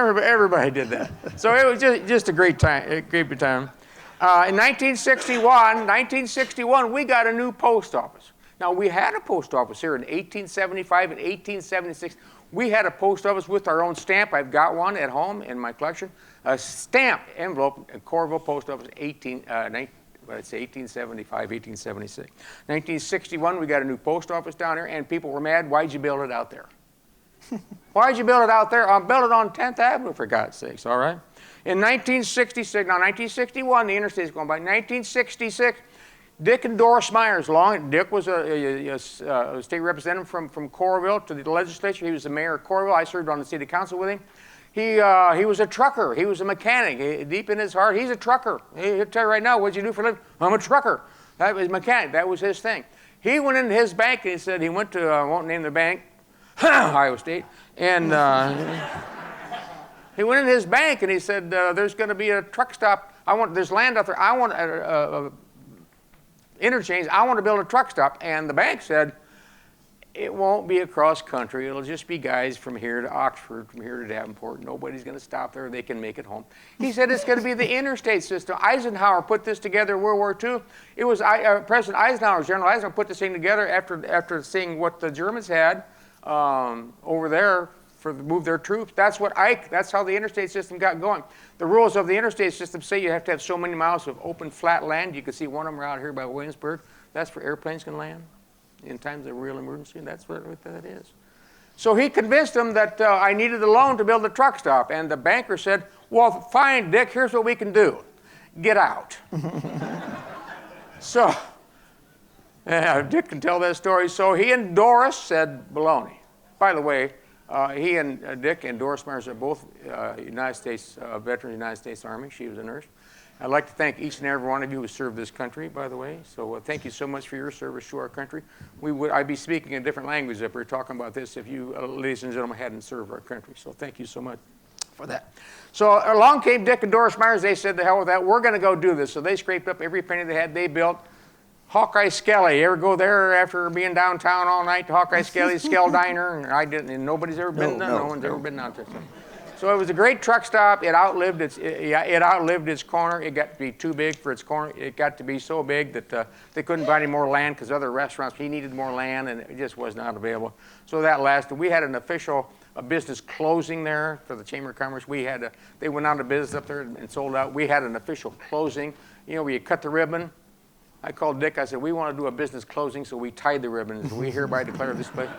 Everybody did that. So it was just a great time. In 1961, we got a new post office. Now, we had a post office here in 1875 and 1876. We had a post office with our own stamp. I've got one at home in my collection. A stamped envelope at Coralville Post Office, 1875, 1876. 1961, we got a new post office down here, and people were mad. Why'd you build it out there? Why'd you build it out there? I'll build it on 10th Avenue, for God's sakes, all right? In 1966, now 1961, the interstate's going by. 1966, Dick and Doris Myers, Dick was a state representative from Coralville to the legislature. He was the mayor of Coralville. I served on the city council with him. He was a trucker. He was a mechanic. Deep in his heart, he's a trucker. He'll tell you right now, what'd you do for a living? I'm a trucker. That was mechanic. That was his thing. He went into his bank and he said, he went to, I won't name the bank, Iowa State, and he went in his bank and he said, there's going to be a truck stop. There's land out there. I want interchange. I want to build a truck stop. And the bank said, it won't be across country. It'll just be guys from here to Oxford, from here to Davenport. Nobody's going to stop there. They can make it home. He said it's going to be the interstate system. Eisenhower put this together in World War II. It was President Eisenhower, General Eisenhower, put this thing together after seeing what the Germans had over there to move their troops. That's how the interstate system got going. The rules of the interstate system say you have to have so many miles of open, flat land. You can see one of them out here by Williamsburg. That's where airplanes can land in times of real emergency. That's what that is. So he convinced them that I needed a loan to build a truck stop. And the banker said, well, fine, Dick, here's what we can do. Get out. So Dick can tell that story. So he and Doris said, baloney. By the way, he and Dick and Doris Myers are both United States veterans of the United States Army. She was a nurse. I'd like to thank each and every one of you who served this country, by the way. So thank you so much for your service to our country. I'd be speaking in different languages if we were talking about this if you, ladies and gentlemen, hadn't served our country. So thank you so much for that. So along came Dick and Doris Myers. They said, the hell with that. We're going to go do this. So they scraped up every penny they had. They built Hawkeye Skelly. You ever go there after being downtown all night to Hawkeye Skelly's Skell Diner? And I didn't, and nobody's ever been there. No one's ever been out there. So it was a great truck stop. It outlived its corner. It got to be too big for its corner. It got to be so big that they couldn't buy any more land because other restaurants, he needed more land, and it just was not available. So that lasted. We had an official business closing there for the Chamber of Commerce. They went out of business up there and sold out. We had an official closing, where you cut the ribbon. I called Dick. I said, we want to do a business closing, so we tied the ribbons. We hereby declare this place.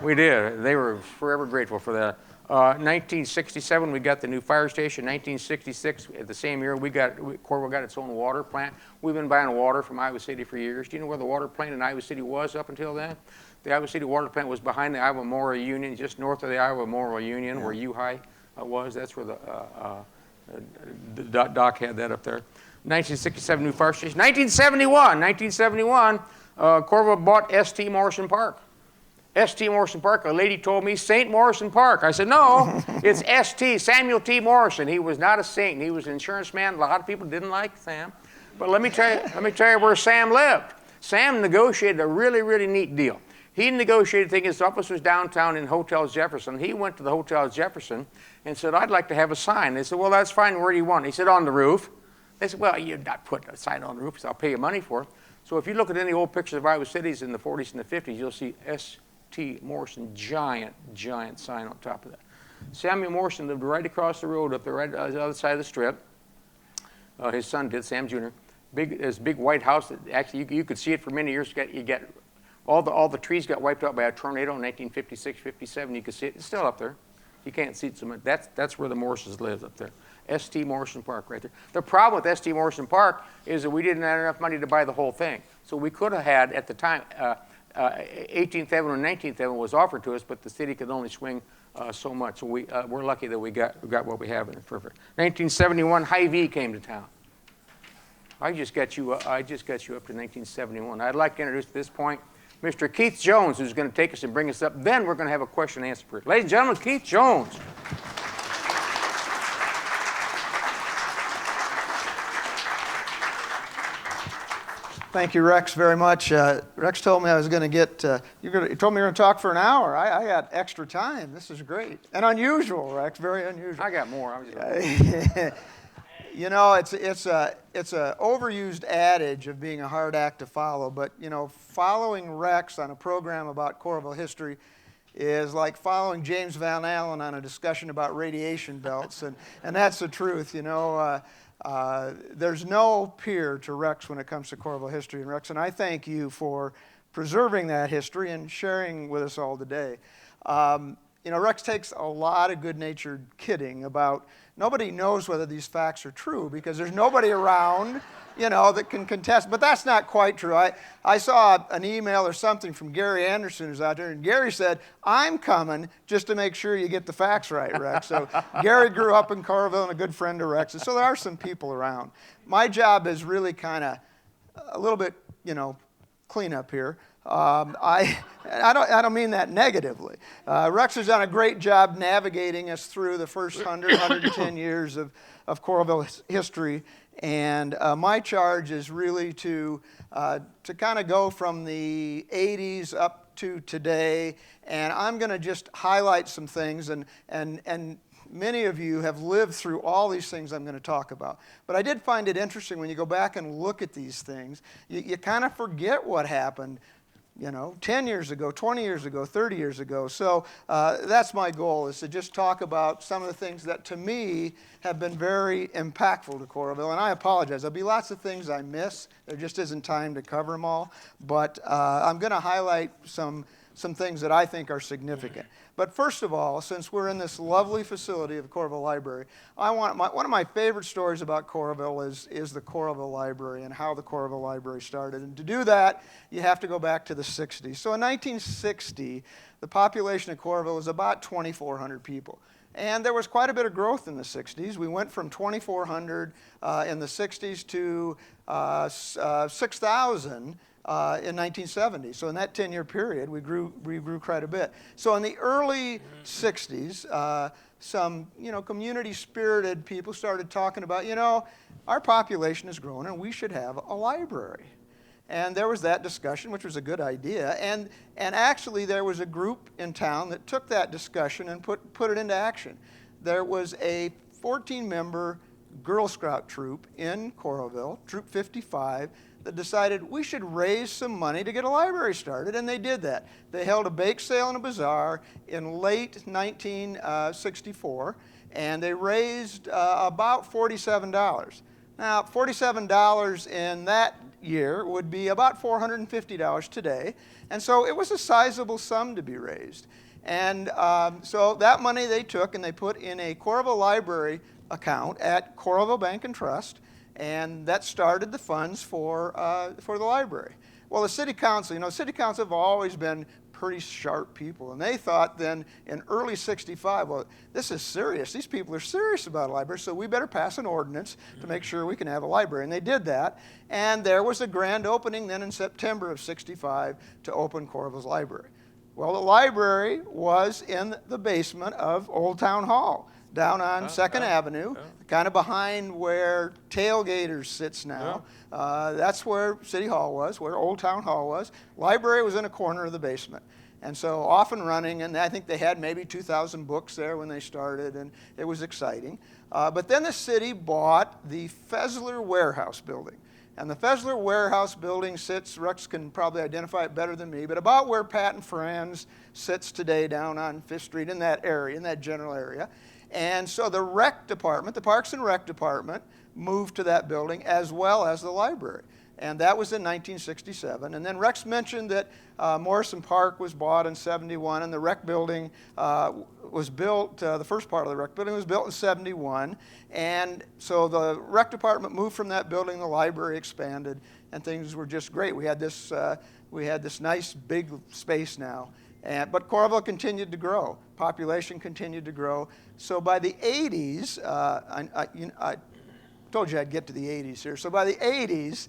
We did. They were forever grateful for that. 1967, we got the new fire station. 1966, at the same year, Coralville got its own water plant. We've been buying water from Iowa City for years. Do you know where the water plant in Iowa City was up until then? The Iowa City water plant was behind the Iowa Memorial Union, just north of the Iowa Memorial Union, where U-High was. That's where the dock had that up there. 1967, new fire station. 1971, Coralville bought S.T. Morrison Park. S.T. Morrison Park, a lady told me, St. Morrison Park. I said, no, it's S.T., Samuel T. Morrison. He was not a saint. He was an insurance man. A lot of people didn't like Sam. But let me tell you where Sam lived. Sam negotiated a really, really neat deal. He negotiated, thinking his office was downtown in Hotel Jefferson. He went to the Hotel Jefferson and said, I'd like to have a sign. They said, well, that's fine. Where do you want it? He said, on the roof. They said, well, you're not putting a sign on the roof, so I'll pay you money for it. So if you look at any old pictures of Iowa cities in the 40s and the 50s, you'll see S.T. Morrison, giant sign on top of that. Samuel Morrison lived right across the road up there, right on the other side of the strip. His son did, Sam Jr. This big white house that actually you could see it for many years. You get all the trees got wiped out by a tornado in 1956, 57. You could see it. It's still up there. You can't see it so much. That's where the Morrisons live up there. S.T. Morrison Park right there. The problem with S.T. Morrison Park is that we didn't have enough money to buy the whole thing. So we could have had, at the time, 18th Avenue and 19th Avenue was offered to us, but the city could only swing so much. So we're lucky that we got what we have in it. Perfect. 1971, Hy-Vee came to town. I just got you up to 1971. I'd like to introduce at this point Mr. Keith Jones, who's going to take us and bring us up. Then we're going to have a question and answer period. Ladies and gentlemen, Keith Jones. Thank you, Rex, very much. Rex told me I was going to get, you told me you were going to talk for an hour. I got extra time. This is great. And unusual, Rex, very unusual. I got more. You know, it's a overused adage of being a hard act to follow, but, following Rex on a program about Coralville history is like following James Van Allen on a discussion about radiation belts, and that's the truth, There's no peer to Rex when it comes to Coralville history. And Rex, and I thank you for preserving that history and sharing with us all today. Rex takes a lot of good-natured kidding about nobody knows whether these facts are true because there's nobody around, that can contest. But that's not quite true. I saw an email or something from Gary Anderson who's out there, and Gary said, I'm coming just to make sure you get the facts right, Rex. So Gary grew up in Coralville and a good friend of Rex's. So there are some people around. My job is really kind of a little bit, clean up here. I don't mean that negatively. Rex has done a great job navigating us through the first 110 years of Coralville history. And my charge is really to kind of go from the 80s up to today. And I'm going to just highlight some things. And many of you have lived through all these things I'm going to talk about. But I did find it interesting when you go back and look at these things, you kind of forget what happened 10 years ago, 20 years ago, 30 years ago. So that's my goal, is to just talk about some of the things that, to me, have been very impactful to Coralville. And I apologize. There'll be lots of things I miss. There just isn't time to cover them all. But I'm going to highlight some things that I think are significant. But first of all, since we're in this lovely facility of the Coralville Library, one of my favorite stories about Coralville is the Coralville Library and how the Coralville Library started. And to do that, you have to go back to the 60s. So in 1960, the population of Coralville was about 2,400 people. And there was quite a bit of growth in the 60s. We went from 2,400 in the 60s to 6,000 in 1970. So in that 10-year period, we grew quite a bit. So in the early 60s, some community-spirited people started talking about, our population is growing and we should have a library. And there was that discussion, which was a good idea. And actually, there was a group in town that took that discussion and put it into action. there was a 14-member Girl Scout troop in Coralville, Troop 55, that decided we should raise some money to get a library started, and they did that. They held a bake sale and a bazaar in late 1964, and they raised about $47. Now, $47 in that year would be about $450 today, and so it was a sizable sum to be raised. And so that money they took and they put in a Coralville Library account at Coralville Bank and Trust, and that started the funds for the library. Well, the city council, city council have always been pretty sharp people, and they thought then in early '65, well, this is serious. These people are serious about a library, so we better pass an ordinance to make sure we can have a library. And they did that, and there was a grand opening then in September of '65 to open Coralville's library. Well, the library was in the basement of Old Town Hall, down on 2nd Avenue, kind of behind where Tailgaters sits now. That's where City Hall was, where Old Town Hall was. Library was in a corner of the basement. And so off and running, and I think they had maybe 2,000 books there when they started, and it was exciting. But then the city bought the Fessler Warehouse building. And the Fessler Warehouse building sits, Rex can probably identify it better than me, but about where Pat and Franz sits today down on 5th Street, in that area, in that general area. And so the rec department, the Parks and Rec department, moved to that building as well as the library. And that was in 1967. And then Rex mentioned that Morrison Park was bought in '71, and the rec building was built, the first part of the rec building was built in '71. And so the rec department moved from that building, the library expanded, and things were just great. We had this nice big space now. But Coralville continued to grow. Population continued to grow. So by the 80s, I told you I'd get to the 80s here. So by the 80s,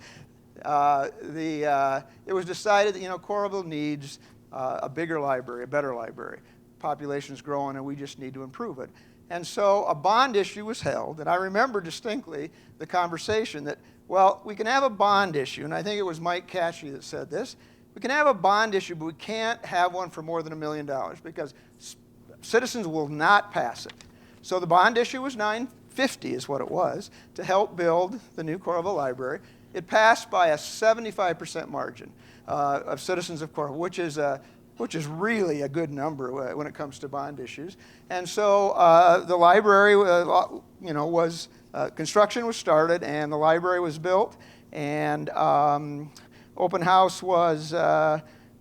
it was decided that Coralville needs a bigger library, a better library. Population's growing, and we just need to improve it. And so a bond issue was held, and I remember distinctly the conversation that, well, we can have a bond issue, and I think it was Mike Catchy that said this. We can have a bond issue, but we can't have one for more than $1 million because citizens will not pass it. So the bond issue was $950 is what it was to help build the new Coralville Library. It passed by a 75% margin of citizens of Coralville, which is really a good number when it comes to bond issues. And so the library, construction was started, and the library was built, and open house was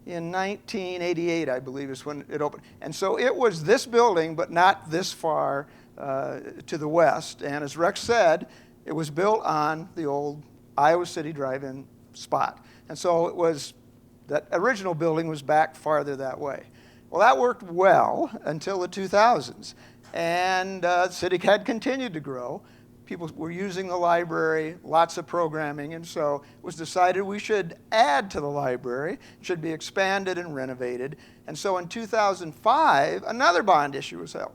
in 1988, I believe, is when it opened. And so it was this building, but not this far to the west. And as Rex said, it was built on the old Iowa City Drive-In spot. And so it was, that original building was back farther that way. Well, that worked well until the 2000s. And the city had continued to grow. People were using the library, lots of programming, and so it was decided we should add to the library, it should be expanded and renovated. And so in 2005, another bond issue was held.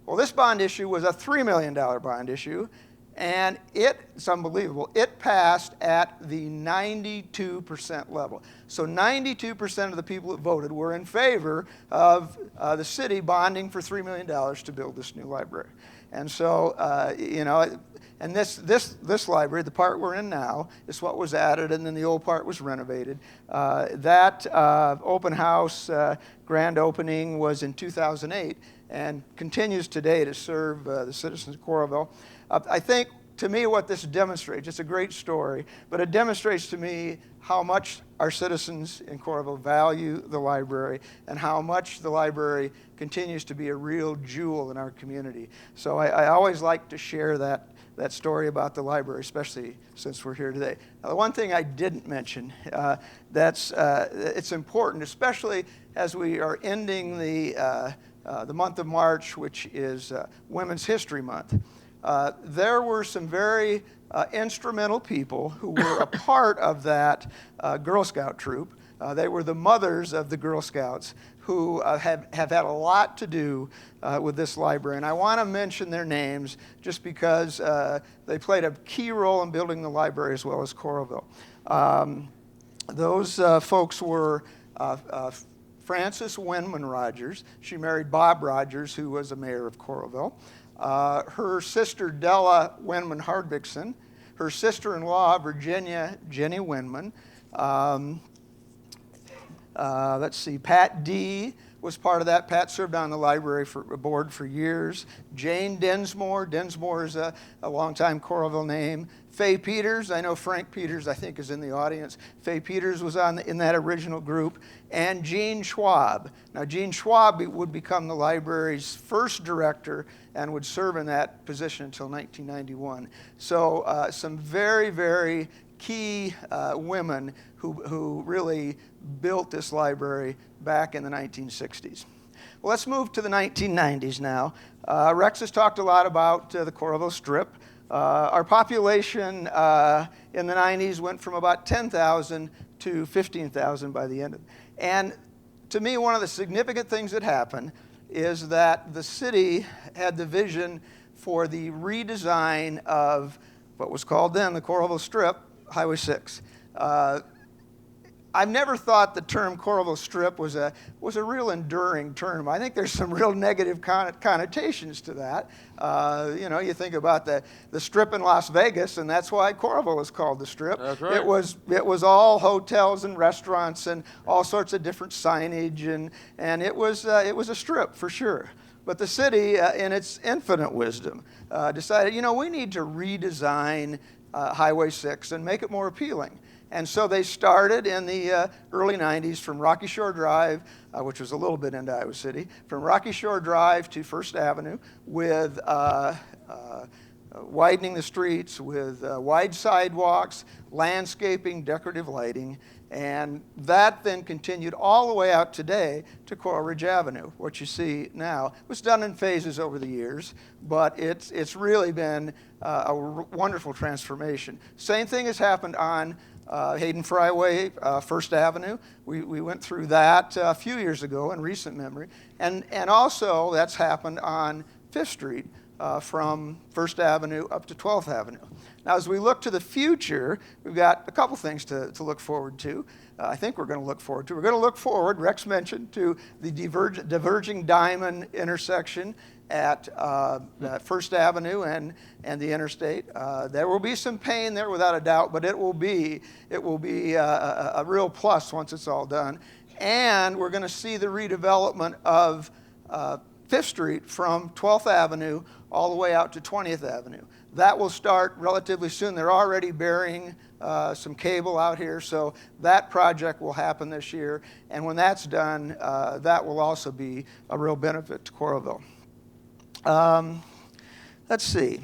Well, this bond issue was a $3 million bond issue, and it's unbelievable. It passed at the 92% level. So 92% of the people that voted were in favor of the city bonding for $3 million to build this new library. And so, and this library, the part we're in now, is what was added, and then the old part was renovated. That open house grand opening was in 2008 and continues today to serve the citizens of Coralville. I think, to me, what this demonstrates, it's a great story, but it demonstrates to me how much our citizens in Coralville value the library and how much the library continues to be a real jewel in our community. So I always like to share that story about the library, especially since we're here today. Now, the one thing I didn't mention, it's important, especially as we are ending the month of March, which is Women's History Month. There were some very instrumental people who were a part of that Girl Scout troop. They were the mothers of the Girl Scouts who have had a lot to do with this library. And I want to mention their names just because they played a key role in building the library as well as Coralville. Those folks were Frances Wenman Rogers. She married Bob Rogers, who was a mayor of Coralville. her sister Della Winman Hardbickson, her sister-in-law Virginia Jenny Winman. Let's see, Pat D. was part of that. Pat served on the library board for years. Jane Densmore. Densmore is a longtime Coralville name. Fay Peters. I know Frank Peters, I think, is in the audience. Fay Peters was in that original group. And Gene Schwab. Now, Gene Schwab would become the library's first director and would serve in that position until 1991. So some very, very key women who really built this library back in the 1960s. Well, let's move to the 1990s now. Rex has talked a lot about the Coralville Strip. Our population in the 90s went from about 10,000 to 15,000 by the end of it. And to me, one of the significant things that happened is that the city had the vision for the redesign of what was called then the Coralville Strip, Highway 6. I've never thought the term Coralville Strip was a real enduring term. I think there's some real negative connotations to that. You think about the Strip in Las Vegas, and that's why Coralville is called the Strip. That's right. It was all hotels and restaurants and all sorts of different signage, and it was a strip for sure. But the city, in its infinite wisdom, decided, we need to redesign Highway 6 and make it more appealing. And so they started in the early 90s from Rocky Shore Drive, which was a little bit into Iowa City, from Rocky Shore Drive to First Avenue with widening the streets, with wide sidewalks, landscaping, decorative lighting. And that then continued all the way out today to Coral Ridge Avenue, what you see now. It was done in phases over the years, but it's really been a wonderful transformation. Same thing has happened on Hayden Fryway, First Avenue. We went through that a few years ago in recent memory. And also that's happened on Fifth Street from First Avenue up to 12th Avenue. Now, as we look to the future, we've got a couple things to look forward to. I think we're going to look forward to. We're going to look forward, Rex mentioned, to the diverging diamond intersection at First Avenue and the interstate. There will be some pain there without a doubt, but it will be a real plus once it's all done. And we're going to see the redevelopment of Fifth Street from 12th Avenue all the way out to 20th Avenue. That will start relatively soon. They're already burying some cable out here, so that project will happen this year. And when that's done, that will also be a real benefit to Coralville. Let's see.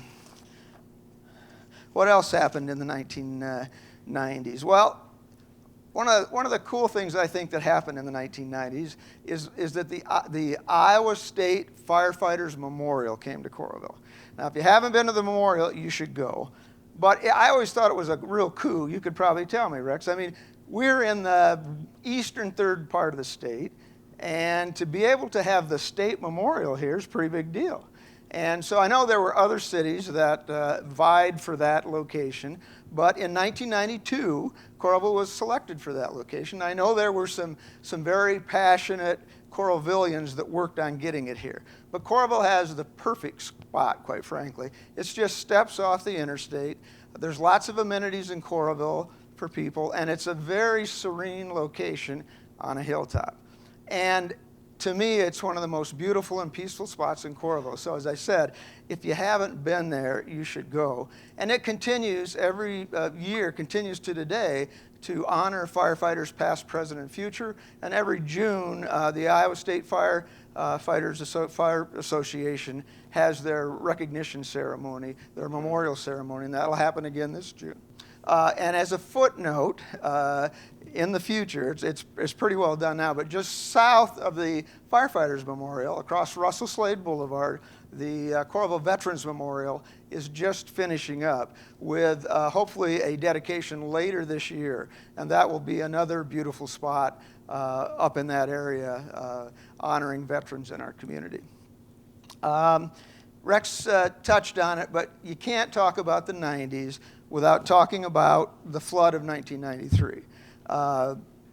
What else happened in the 1990s? Well, one of the cool things I think that happened in the 1990s is that the Iowa State Firefighters Memorial came to Coralville. Now, if you haven't been to the memorial, you should go. But I always thought it was a real coup. You could probably tell me, Rex. I mean, we're in the eastern third part of the state, and to be able to have the state memorial here is a pretty big deal. And so I know there were other cities that vied for that location, but in 1992, Coralville was selected for that location. I know there were some very passionate Coralvillians that worked on getting it here. But Coralville has the perfect spot, quite frankly. It's just steps off the interstate. There's lots of amenities in Coralville for people, and it's a very serene location on a hilltop. And to me, it's one of the most beautiful and peaceful spots in Coralville. So as I said, if you haven't been there, you should go. And it continues every year, continues to today, to honor firefighters past, present, and future. And every June, the Iowa State Fire Association has their recognition ceremony, their memorial ceremony, and that'll happen again this June. And as a footnote, in the future, it's pretty well done now, but just south of the Firefighters Memorial, across Russell Slade Boulevard, the Coralville Veterans Memorial is just finishing up with hopefully a dedication later this year. And that will be another beautiful spot up in that area honoring veterans in our community. Rex touched on it, but you can't talk about the 90s without talking about the flood of 1993.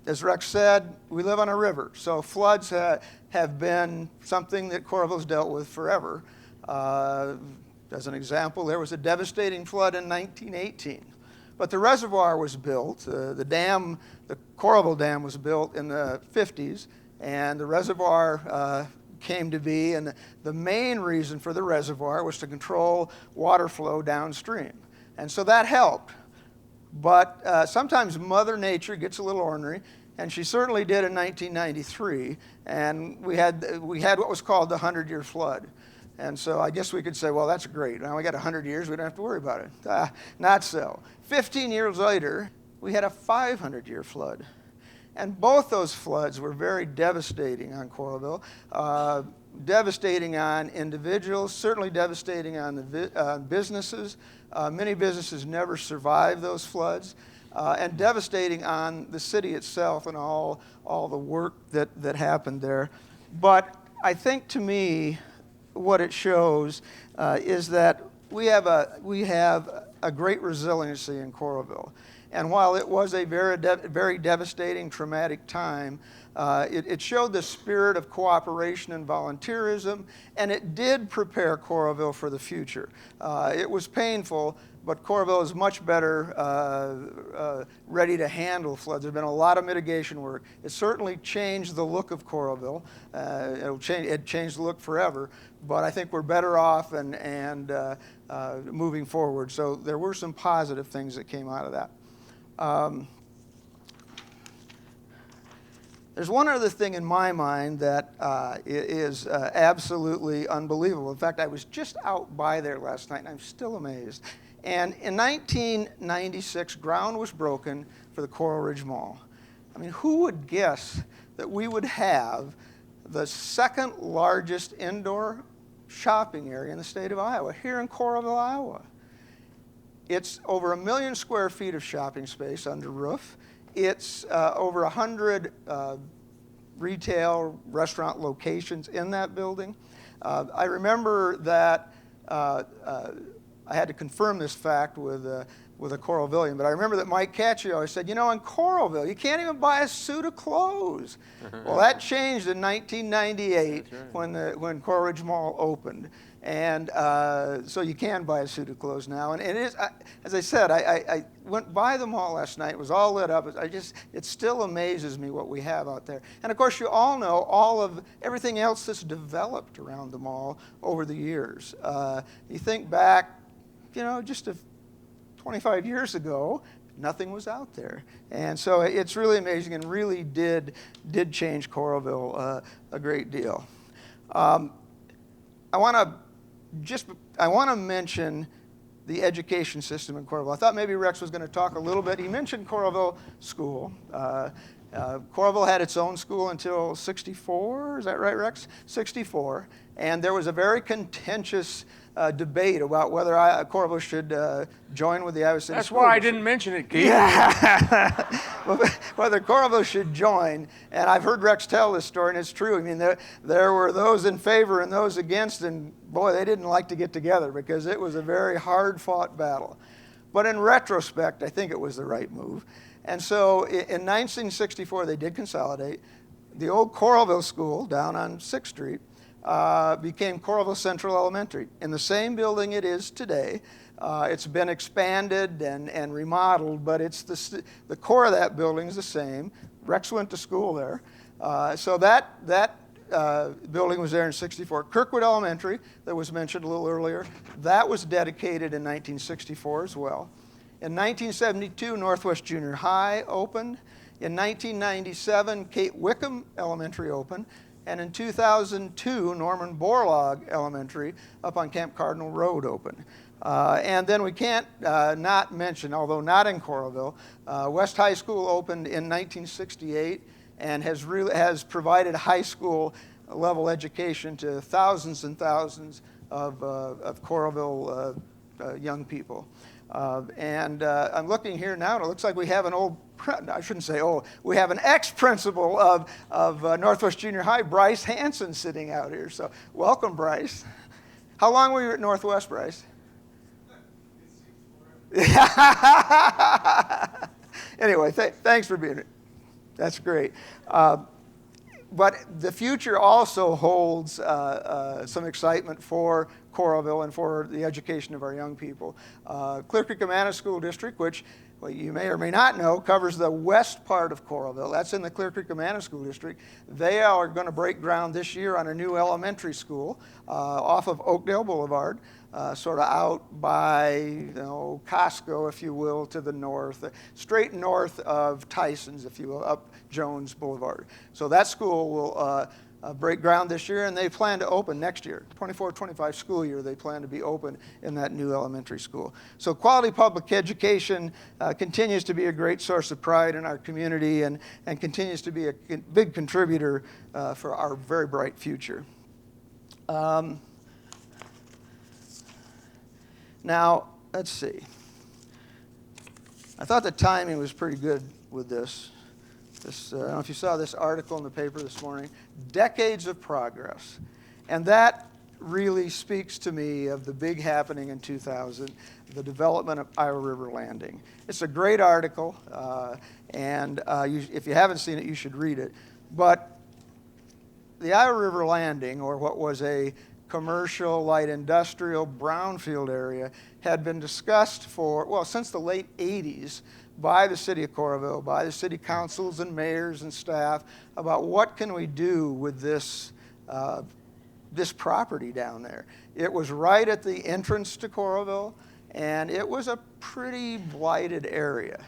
As Rex said, we live on a river, so floods have been something that Coralville's dealt with forever. As an example, there was a devastating flood in 1918. But the reservoir was built, the Coralville Dam was built in the 50s, and the reservoir came to be, and the main reason for the reservoir was to control water flow downstream. And so that helped. But sometimes Mother Nature gets a little ornery, and she certainly did in 1993, and we had what was called the 100-year flood. And so I guess we could say, well, that's great. Now we got 100 years, we don't have to worry about it. Not so. 15 years later, we had a 500-year flood. And both those floods were very devastating on Coralville, devastating on individuals, certainly devastating on businesses. Many businesses never survived those floods, and devastating on the city itself and all the work that happened there. But I think, to me, what it shows is that we have a great resiliency in Coralville. And while it was a very devastating, traumatic time, it showed the spirit of cooperation and volunteerism, and it did prepare Coralville for the future. It was painful, but Coralville is much better ready to handle floods. There's been a lot of mitigation work. It certainly changed the look of Coralville. It changed the look forever, but I think we're better off and moving forward. So there were some positive things that came out of that. There's one other thing in my mind that is absolutely unbelievable. In fact, I was just out by there last night, and I'm still amazed. And in 1996, ground was broken for the Coral Ridge Mall. I mean, who would guess that we would have the second largest indoor shopping area in the state of Iowa, here in Coralville, Iowa? It's over 1 million square feet of shopping space under roof. It's over 100 retail restaurant locations in that building. I remember that I had to confirm this fact with a Coralvillian, but I remember that Mike Catchy always said, you know, in Coralville, you can't even buy a suit of clothes. Well, that changed in 1998 when Coral Ridge Mall opened. And so you can buy a suit of clothes now. And it is, as I said, I went by the mall last night. It was all lit up. It still amazes me what we have out there. And of course, you all know all of everything else that's developed around the mall over the years. You think back, you know, just 25 years ago, nothing was out there. And so it's really amazing, and really did change Coralville a great deal. I want to mention the education system in Coralville. I thought maybe Rex was going to talk a little bit. He mentioned Coralville School. Coralville had its own school until 64, is that right, Rex? 64. And there was a very contentious debate about whether Coralville should join with the Iowa City That's School why I District. didn't mention it, Keith. Yeah. Whether Coralville should join, and I've heard Rex tell this story, and it's true. I mean, there were those in favor and those against, and boy, they didn't like to get together because it was a very hard-fought battle. But in retrospect, I think it was the right move. And so in 1964, they did consolidate. The old Coralville School down on 6th Street became Coralville Central Elementary in the same building it is today. It's been expanded and remodeled, but it's the core of that building is the same. Rex went to school there. So that building was there in 64. Kirkwood Elementary, that was mentioned a little earlier, that was dedicated in 1964 as well. In 1972, Northwest Junior High opened. In 1997, Kate Wickham Elementary opened. And in 2002, Norman Borlaug Elementary up on Camp Cardinal Road opened. And then we can't not mention, although not in Coralville, West High School opened in 1968 and has provided high school level education to thousands and thousands of Coralville young people. And I'm looking here now, and it looks like we have we have an ex-principal of Northwest Junior High, Bryce Hanson, sitting out here. So welcome, Bryce. How long were you at Northwest, Bryce? Anyway, thanks for being here. That's great. But the future also holds some excitement for Coralville and for the education of our young people. Clear Creek Amana School District, which well, you may or may not know, covers the west part of Coralville. That's in the Clear Creek Amana School District. They are going to break ground this year on a new elementary school off of Oakdale Boulevard, sort of out by Costco, if you will, to the north, straight north of Tyson's, if you will, up Jones Boulevard. So that school will break ground this year, and they plan to open next year, 24-25 school year. They plan to be open in that new elementary school. So quality public education continues to be a great source of pride in our community and continues to be a big contributor for our very bright future. Now, let's see. I thought the timing was pretty good with this. I don't know if you saw this article in the paper this morning, Decades of Progress. And that really speaks to me of the big happening in 2000, the development of Iowa River Landing. It's a great article, and if you haven't seen it, you should read it. But the Iowa River Landing, or what was a commercial, light industrial, brownfield area, had been discussed since the late 80s by the city of Coralville, by the city councils and mayors and staff about what can we do with this property down there. It was right at the entrance to Coralville, and it was a pretty blighted area.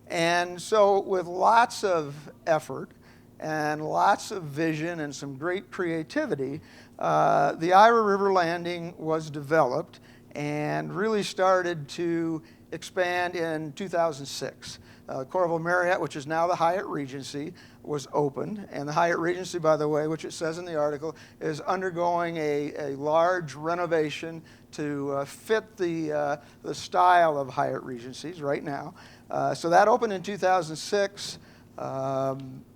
And so with lots of effort and lots of vision and some great creativity, the Iowa River Landing was developed and really started to expand in 2006. Coralville Marriott, which is now the Hyatt Regency, was opened. And the Hyatt Regency, by the way, which it says in the article, is undergoing a large renovation to fit the style of Hyatt Regencies right now. So that opened in 2006.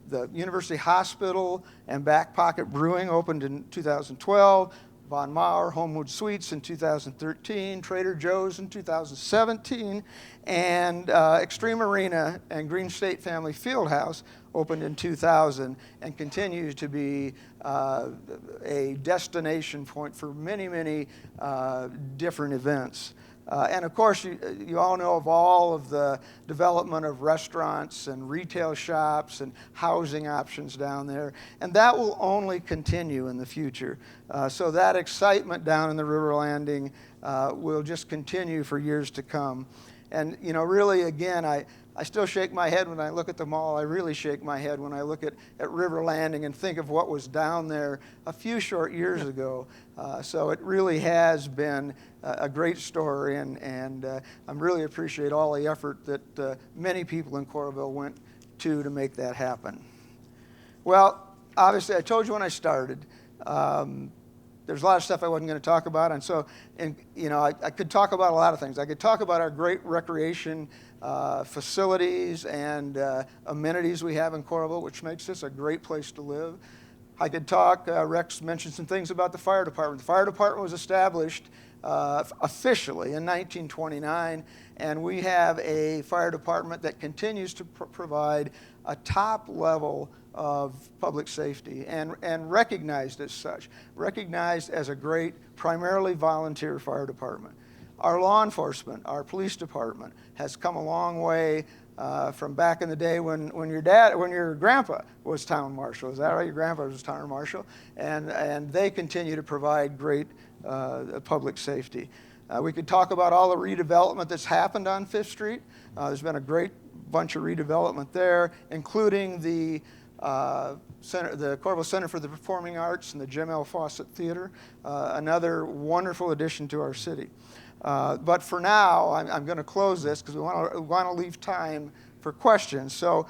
The University Hospital and Back Pocket Brewing opened in 2012. Von Maur Homewood Suites in 2013, Trader Joe's in 2017, and Extreme Arena and Green State Family Fieldhouse opened in 2000 and continues to be a destination point for many, many different events. And of course, you all know of all of the development of restaurants and retail shops and housing options down there. And that will only continue in the future. So that excitement down in the River Landing will just continue for years to come. And, really, again, I still shake my head when I look at the mall. I really shake my head when I look at River Landing and think of what was down there a few short years ago. So it really has been a great story, and I really appreciate all the effort that many people in Coralville went to make that happen. Well, obviously, I told you when I started, there's a lot of stuff I wasn't going to talk about, and so, I could talk about a lot of things. I could talk about our great recreation facilities and amenities we have in Coralville, which makes this a great place to live. I could talk, Rex mentioned some things about the fire department. The fire department was established officially in 1929, and we have a fire department that continues to provide a top level of public safety and recognized as such, recognized as a great, primarily volunteer fire department. Our law enforcement, our police department has come a long way from back in the day when your grandpa was town marshal. Is that right? Your grandpa was town marshal, and they continue to provide great public safety. We could talk about all the redevelopment that's happened on 5th Street. There's been a great bunch of redevelopment there, including the Coralville Center for the Performing Arts and the Jim L. Fawcett Theater, another wonderful addition to our city. But for now, I'm going to close this because we want to leave time for questions. So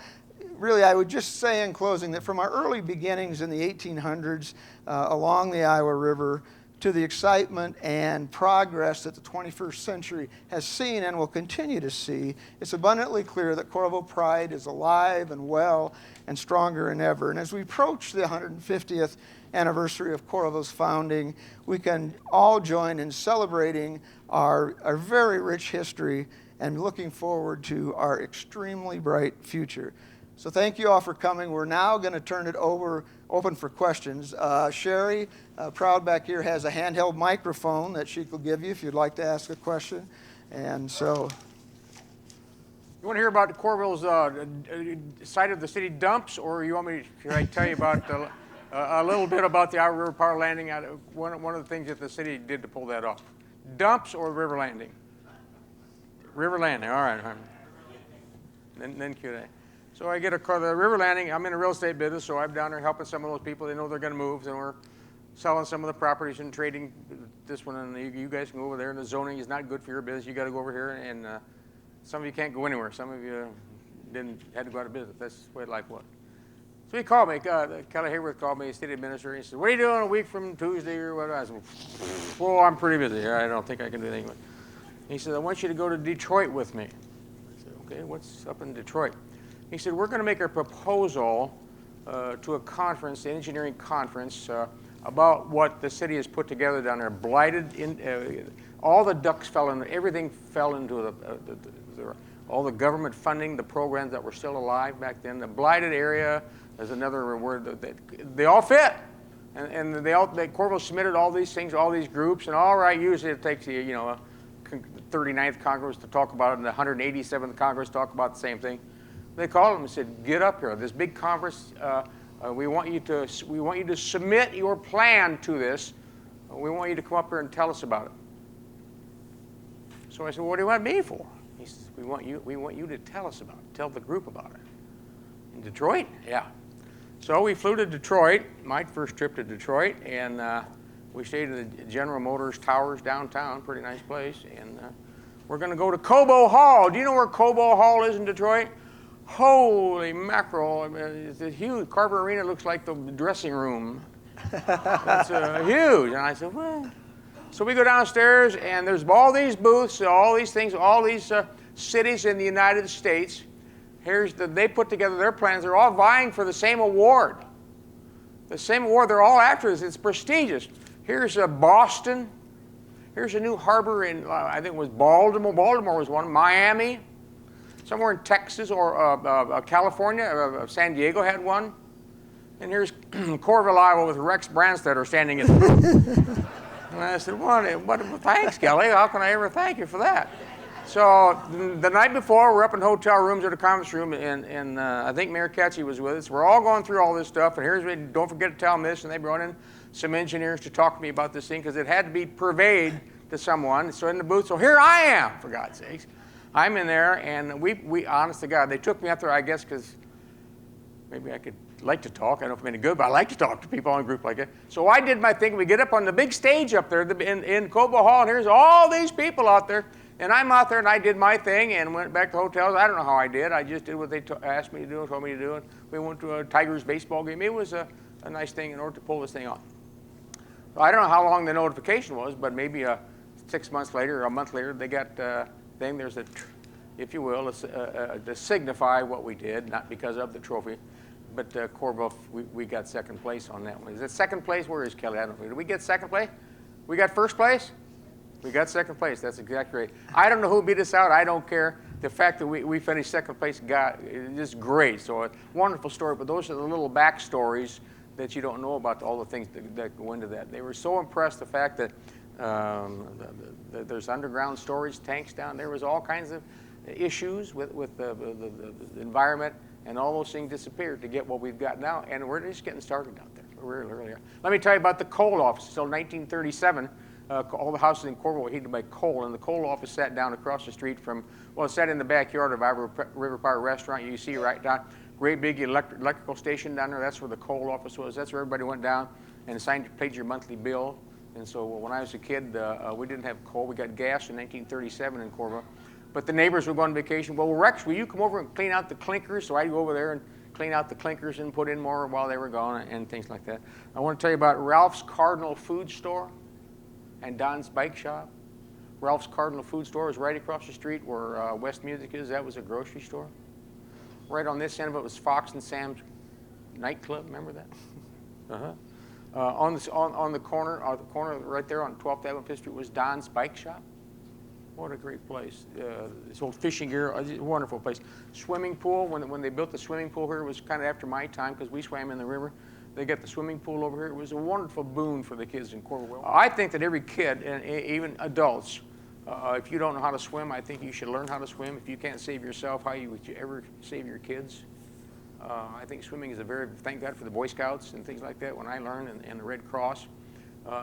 really, I would just say in closing that from our early beginnings in the 1800s along the Iowa River to the excitement and progress that the 21st century has seen and will continue to see, it's abundantly clear that Coralville pride is alive and well and stronger than ever. And as we approach the 150th anniversary of Coralville's founding, we can all join in celebrating our very rich history and looking forward to our extremely bright future. So thank you all for coming. We're now going to turn it open for questions. Sherry, Proud back here, has a handheld microphone that she will give you if you'd like to ask a question. And so, You want to hear about Coralville's site of the city dumps, or you want me? Should I tell you about a little bit about the Outer River Power Landing? One of the things that the city did to pull that off. Dumps or river landing? River landing. All right. Then Q&A. So I get a call, the river landing. I'm in a real estate business, so I'm down there helping some of those people. They know they're going to move, and we're selling some of the properties and trading this one. And you guys can go over there. And the zoning is not good for your business. You got to go over here, and some of you can't go anywhere. Some of you had to go out of business. That's the way life was. So he called me. Kelly Hayworth called me, city administrator. He said, "What are you doing a week from Tuesday or what?" I said, "Well, I'm pretty busy. I don't think I can do anything." He said, "I want you to go to Detroit with me." I said, "Okay, what's up in Detroit?" He said, "We're going to make a proposal to a conference, an engineering conference, about what the city has put together down there. Blighted, all the ducks fell in, everything fell into all the government funding, the programs that were still alive back then. The blighted area is another word that they all fit. And Coralville submitted all these things, all these groups, and all right, usually it takes you, 39th Congress to talk about it, and the 187th Congress to talk about the same thing. They called him and said, "Get up here. This big conference. We want you to submit your plan to this. We want you to come up here and tell us about it." So I said, "What do you want me for?" He says, "We want you to tell us about it. Tell the group about it." In Detroit? Yeah. So we flew to Detroit. My first trip to Detroit, and we stayed in the General Motors Towers downtown. Pretty nice place. And we're going to go to Cobo Hall. Do you know where Cobo Hall is in Detroit? Holy mackerel. I mean, it's a huge. Carver Arena looks like the dressing room. It's huge. And I said, "Well." So we go downstairs, and there's all these booths, all these things, all these cities in the United States. They put together their plans. They're all vying for the same award. The same award. They're all after this. It's prestigious. Here's Boston. Here's a new harbor in, I think it was Baltimore. Baltimore was one. Miami. Somewhere in Texas or California, San Diego had one. And here's Coralville, Iowa with Rex Brandstatter standing in the booth. And I said, well, thanks, Kelly. How can I ever thank you for that? So the night before, we're up in hotel rooms or the conference room, and I think Mayor Ketchy was with us. We're all going through all this stuff, and don't forget to tell them this. And they brought in some engineers to talk to me about this thing because it had to be purveyed to someone. So in the booth, so here I am, for God's sakes. I'm in there, and we honest to God, they took me up there, I guess, because maybe I could like to talk. I don't know if I'm any good, but I like to talk to people in a group like that. So I did my thing. We get up on the big stage up there in Cobo Hall, and here's all these people out there. And I'm out there, and I did my thing and went back to hotels. I don't know how I did. I just did what they asked me to do and told me to do. And we went to a Tigers baseball game. It was a nice thing in order to pull this thing off. So I don't know how long the notification was, but maybe 6 months later or a month later, they got thing. There's if you will, to signify what we did, not because of the trophy, but Coralville, we got second place on that one. Is it second place? Where is Kelly? I don't know. Did we get second place? We got first place? We got second place. That's exactly right. I don't know who beat us out. I don't care. The fact that we finished second place is great. So a wonderful story. But those are the little backstories that you don't know about all the things that go into that. They were so impressed the fact that there's underground storage tanks down there. Was all kinds of issues with the environment, and all those things disappeared to get what we've got now. And we're just getting started out there. We're really are. Let me tell you about the coal office. Until 1937. All the houses in Coralville were heated by coal, and the coal office sat down across the street from, well, it sat in the backyard of our River Power restaurant. You see right down, great big electrical station down there. That's where the coal office was. That's where everybody went down and paid your monthly bill. And so when I was a kid, we didn't have coal. We got gas in 1937 in Coralville. But the neighbors were going on vacation. Well, Rex, will you come over and clean out the clinkers? So I'd go over there and clean out the clinkers and put in more while they were gone and things like that. I want to tell you about Ralph's Cardinal Food Store and Don's Bike Shop. Ralph's Cardinal Food Store was right across the street where West Music is. That was a grocery store. Right on this end of it was Fox and Sam's nightclub. Remember that? On the corner right there on 12th Avenue, 5th Street was Don's Bike Shop. What a great place. This old fishing gear, a wonderful place. Swimming pool, when they built the swimming pool here, it was kind of after my time because we swam in the river. They got the swimming pool over here. It was a wonderful boon for the kids in Coralville. I think that every kid, and even adults, if you don't know how to swim, I think you should learn how to swim. If you can't save yourself, how would you ever save your kids? I think swimming is thank God for the Boy Scouts and things like that when I learned, and the Red Cross.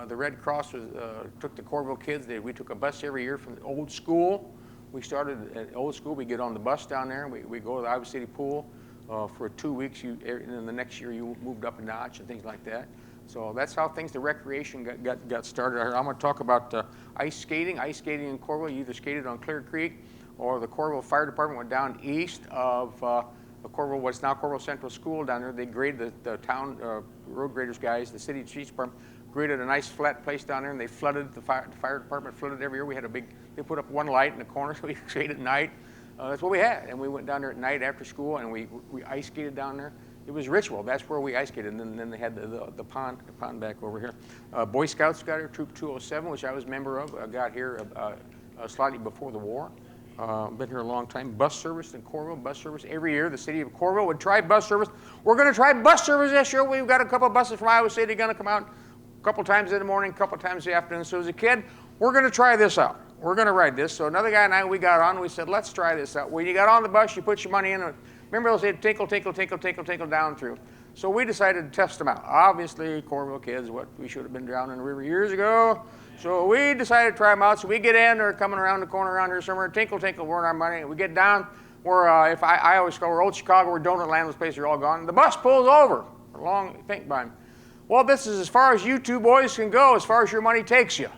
The Red Cross took the Coralville kids. We took a bus every year from the old school. We started at old school. We get on the bus down there, and we go to the Iowa City pool for 2 weeks. And then the next year you moved up a notch and things like that. So that's how the recreation got started. I'm going to talk about ice skating. Ice skating in Coralville, you either skated on Clear Creek, or the Coralville Fire Department went down east of Coralville, what's now Coralville Central School down there. They graded the town road graders guys, the city streets department, graded a nice flat place down there, and they flooded the fire department flooded every year. We had they put up one light in the corner so we could skate at night. That's what we had, and we went down there at night after school, and we ice skated down there. It was ritual. That's where we ice skated, and then they had the pond back over here. Boy Scouts got here, Troop 207, which I was a member of. I got here slightly before the war. Been here a long time. Bus service in Coralville, bus service every year. The city of Coralville would try bus service. We're going to try bus service this year. We've got a couple of buses from Iowa City going to come out a couple times in the morning, a couple times in the afternoon. So as a kid, we're going to try this out. We're going to ride this. So another guy and I, we got on. We said, let's try this out. When you got on the bus, you put your money in. Remember those said tinkle, tinkle, tinkle, tinkle, tinkle down through. So we decided to test them out. Obviously, Coralville kids, we should have been drowning in the river years ago. So we decided to try them out. So we get in, they're coming around the corner around here somewhere, tinkle, tinkle, we're in our money. We get down, I always call, we're Old Chicago, we're Donut Land, those places are all gone. The bus pulls over, a long think by him. Well, this is as far as you two boys can go, as far as your money takes you.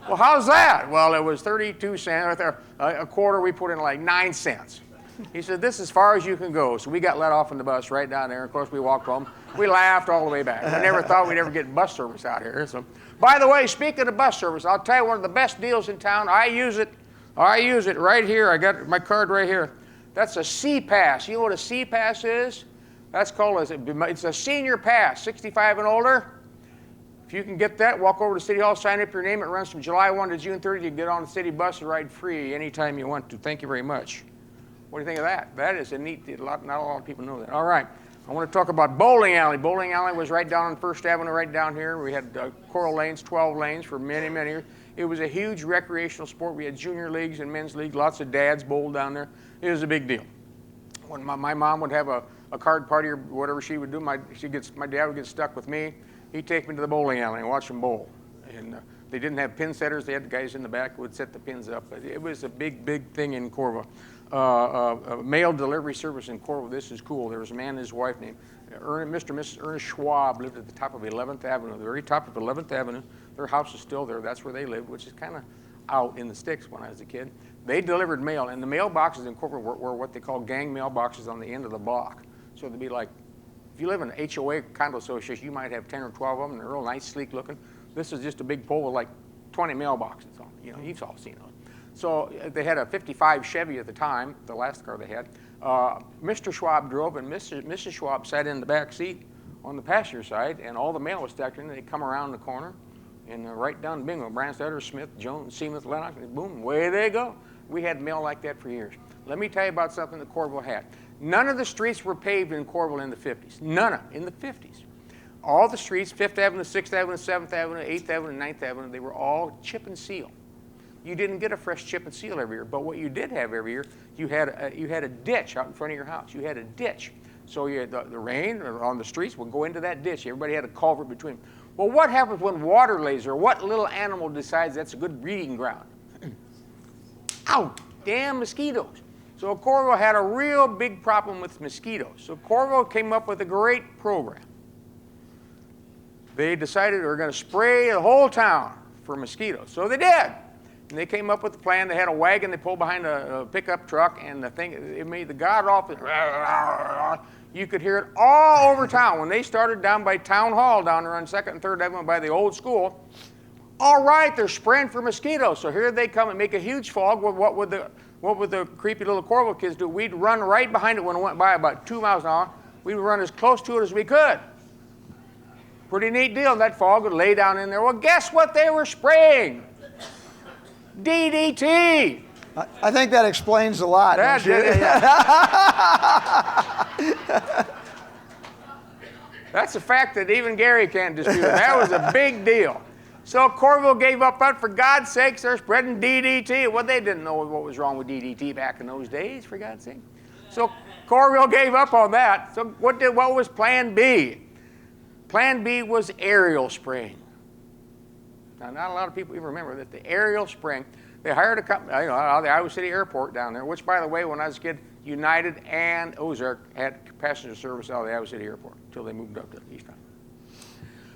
Well, how's that? Well, it was 32 cents, a quarter, we put in like 9 cents. He said, this is as far as you can go. So we got let off on the bus right down there. Of course, we walked home. We laughed all the way back. We never thought we'd ever get bus service out here. So, by the way, speaking of bus service, I'll tell you one of the best deals in town. I use it right here. I got my card right here. That's a C-Pass. You know what a C-Pass is? That's called, it's a senior pass, 65 and older. If you can get that, walk over to City Hall, sign up your name. It runs from July 1 to June 30. You can get on the city bus and ride free anytime you want to. Thank you very much. What do you think of that? That is a neat deal. Not a lot of people know that. All right. I want to talk about bowling alley. Bowling alley was right down on First Avenue, right down here. We had Coral lanes, 12 lanes for many, many years. It was a huge recreational sport. We had junior leagues and men's leagues. Lots of dads bowled down there. It was a big deal. When my mom would have a card party or whatever she would do, my dad would get stuck with me. He'd take me to the bowling alley and watch them bowl. And they didn't have pin setters. They had the guys in the back who would set the pins up. But it was a big, big thing in Coralville. Mail delivery service in Coralville. This is cool. There was a man and his wife named Mr. and Mrs. Ernest Schwab lived at the top of 11th Avenue, the very top of 11th Avenue. Their house is still there. That's where they lived, which is kind of out in the sticks when I was a kid. They delivered mail, and the mailboxes in Coralville were what they call gang mailboxes on the end of the block. So they'd be like, if you live in an HOA condo association, you might have 10 or 12 of them. They're real nice, sleek looking. This is just a big pole with like 20 mailboxes on it. You know, you've all seen them. So they had a 55 Chevy at the time, the last car they had. Mr. Schwab drove, and Mrs. Schwab sat in the back seat on the passenger side, and all the mail was stacked in. They'd come around the corner, and right down bingo, Brandstatter, Smith, Jones, Seamuth, Lennox, and boom, away they go. We had mail like that for years. Let me tell you about something that Coralville had. None of the streets were paved in Coralville in the 50s. None of them, in the 50s. All the streets, 5th Avenue, 6th Avenue, 7th Avenue, 8th Avenue, 9th Avenue, they were all chip and seal. You didn't get a fresh chip and seal every year, but what you did have every year, you had a ditch out in front of your house. You had a ditch. So you had the rain on the streets would go into that ditch. Everybody had a culvert between them. Well, what happens when water lays there? What little animal decides that's a good breeding ground? Ow, damn mosquitoes. So Coralville had a real big problem with mosquitoes. So Coralville came up with a great program. They decided they were going to spray the whole town for mosquitoes. So they did. And they came up with a plan. They had a wagon they pulled behind a pickup truck, and the thing, it made the god-awful, you could hear it all over town. When they started down by Town Hall down there on 2nd and 3rd Avenue by the old school, all right, they're spraying for mosquitoes. So here they come and make a huge fog. What would the creepy little Coralville kids do? We'd run right behind it when it went by about 2 miles an hour. We'd run as close to it as we could. Pretty neat deal. That fog would lay down in there. Well, guess what they were spraying? DDT. I think that explains a lot. That Don't you? did it, yeah. That's a fact that even Gary can't dispute. That was a big deal. So Coralville gave up on, for God's sakes, they're spreading DDT. Well, they didn't know what was wrong with DDT back in those days, for God's sake. So Coralville gave up on that. So what was Plan B? Plan B was aerial spraying. Now, not a lot of people even remember that the aerial spraying, they hired a company, out of the Iowa City Airport down there, which, by the way, when I was a kid, United and Ozark had passenger service out of the Iowa City Airport until they moved up to Easton.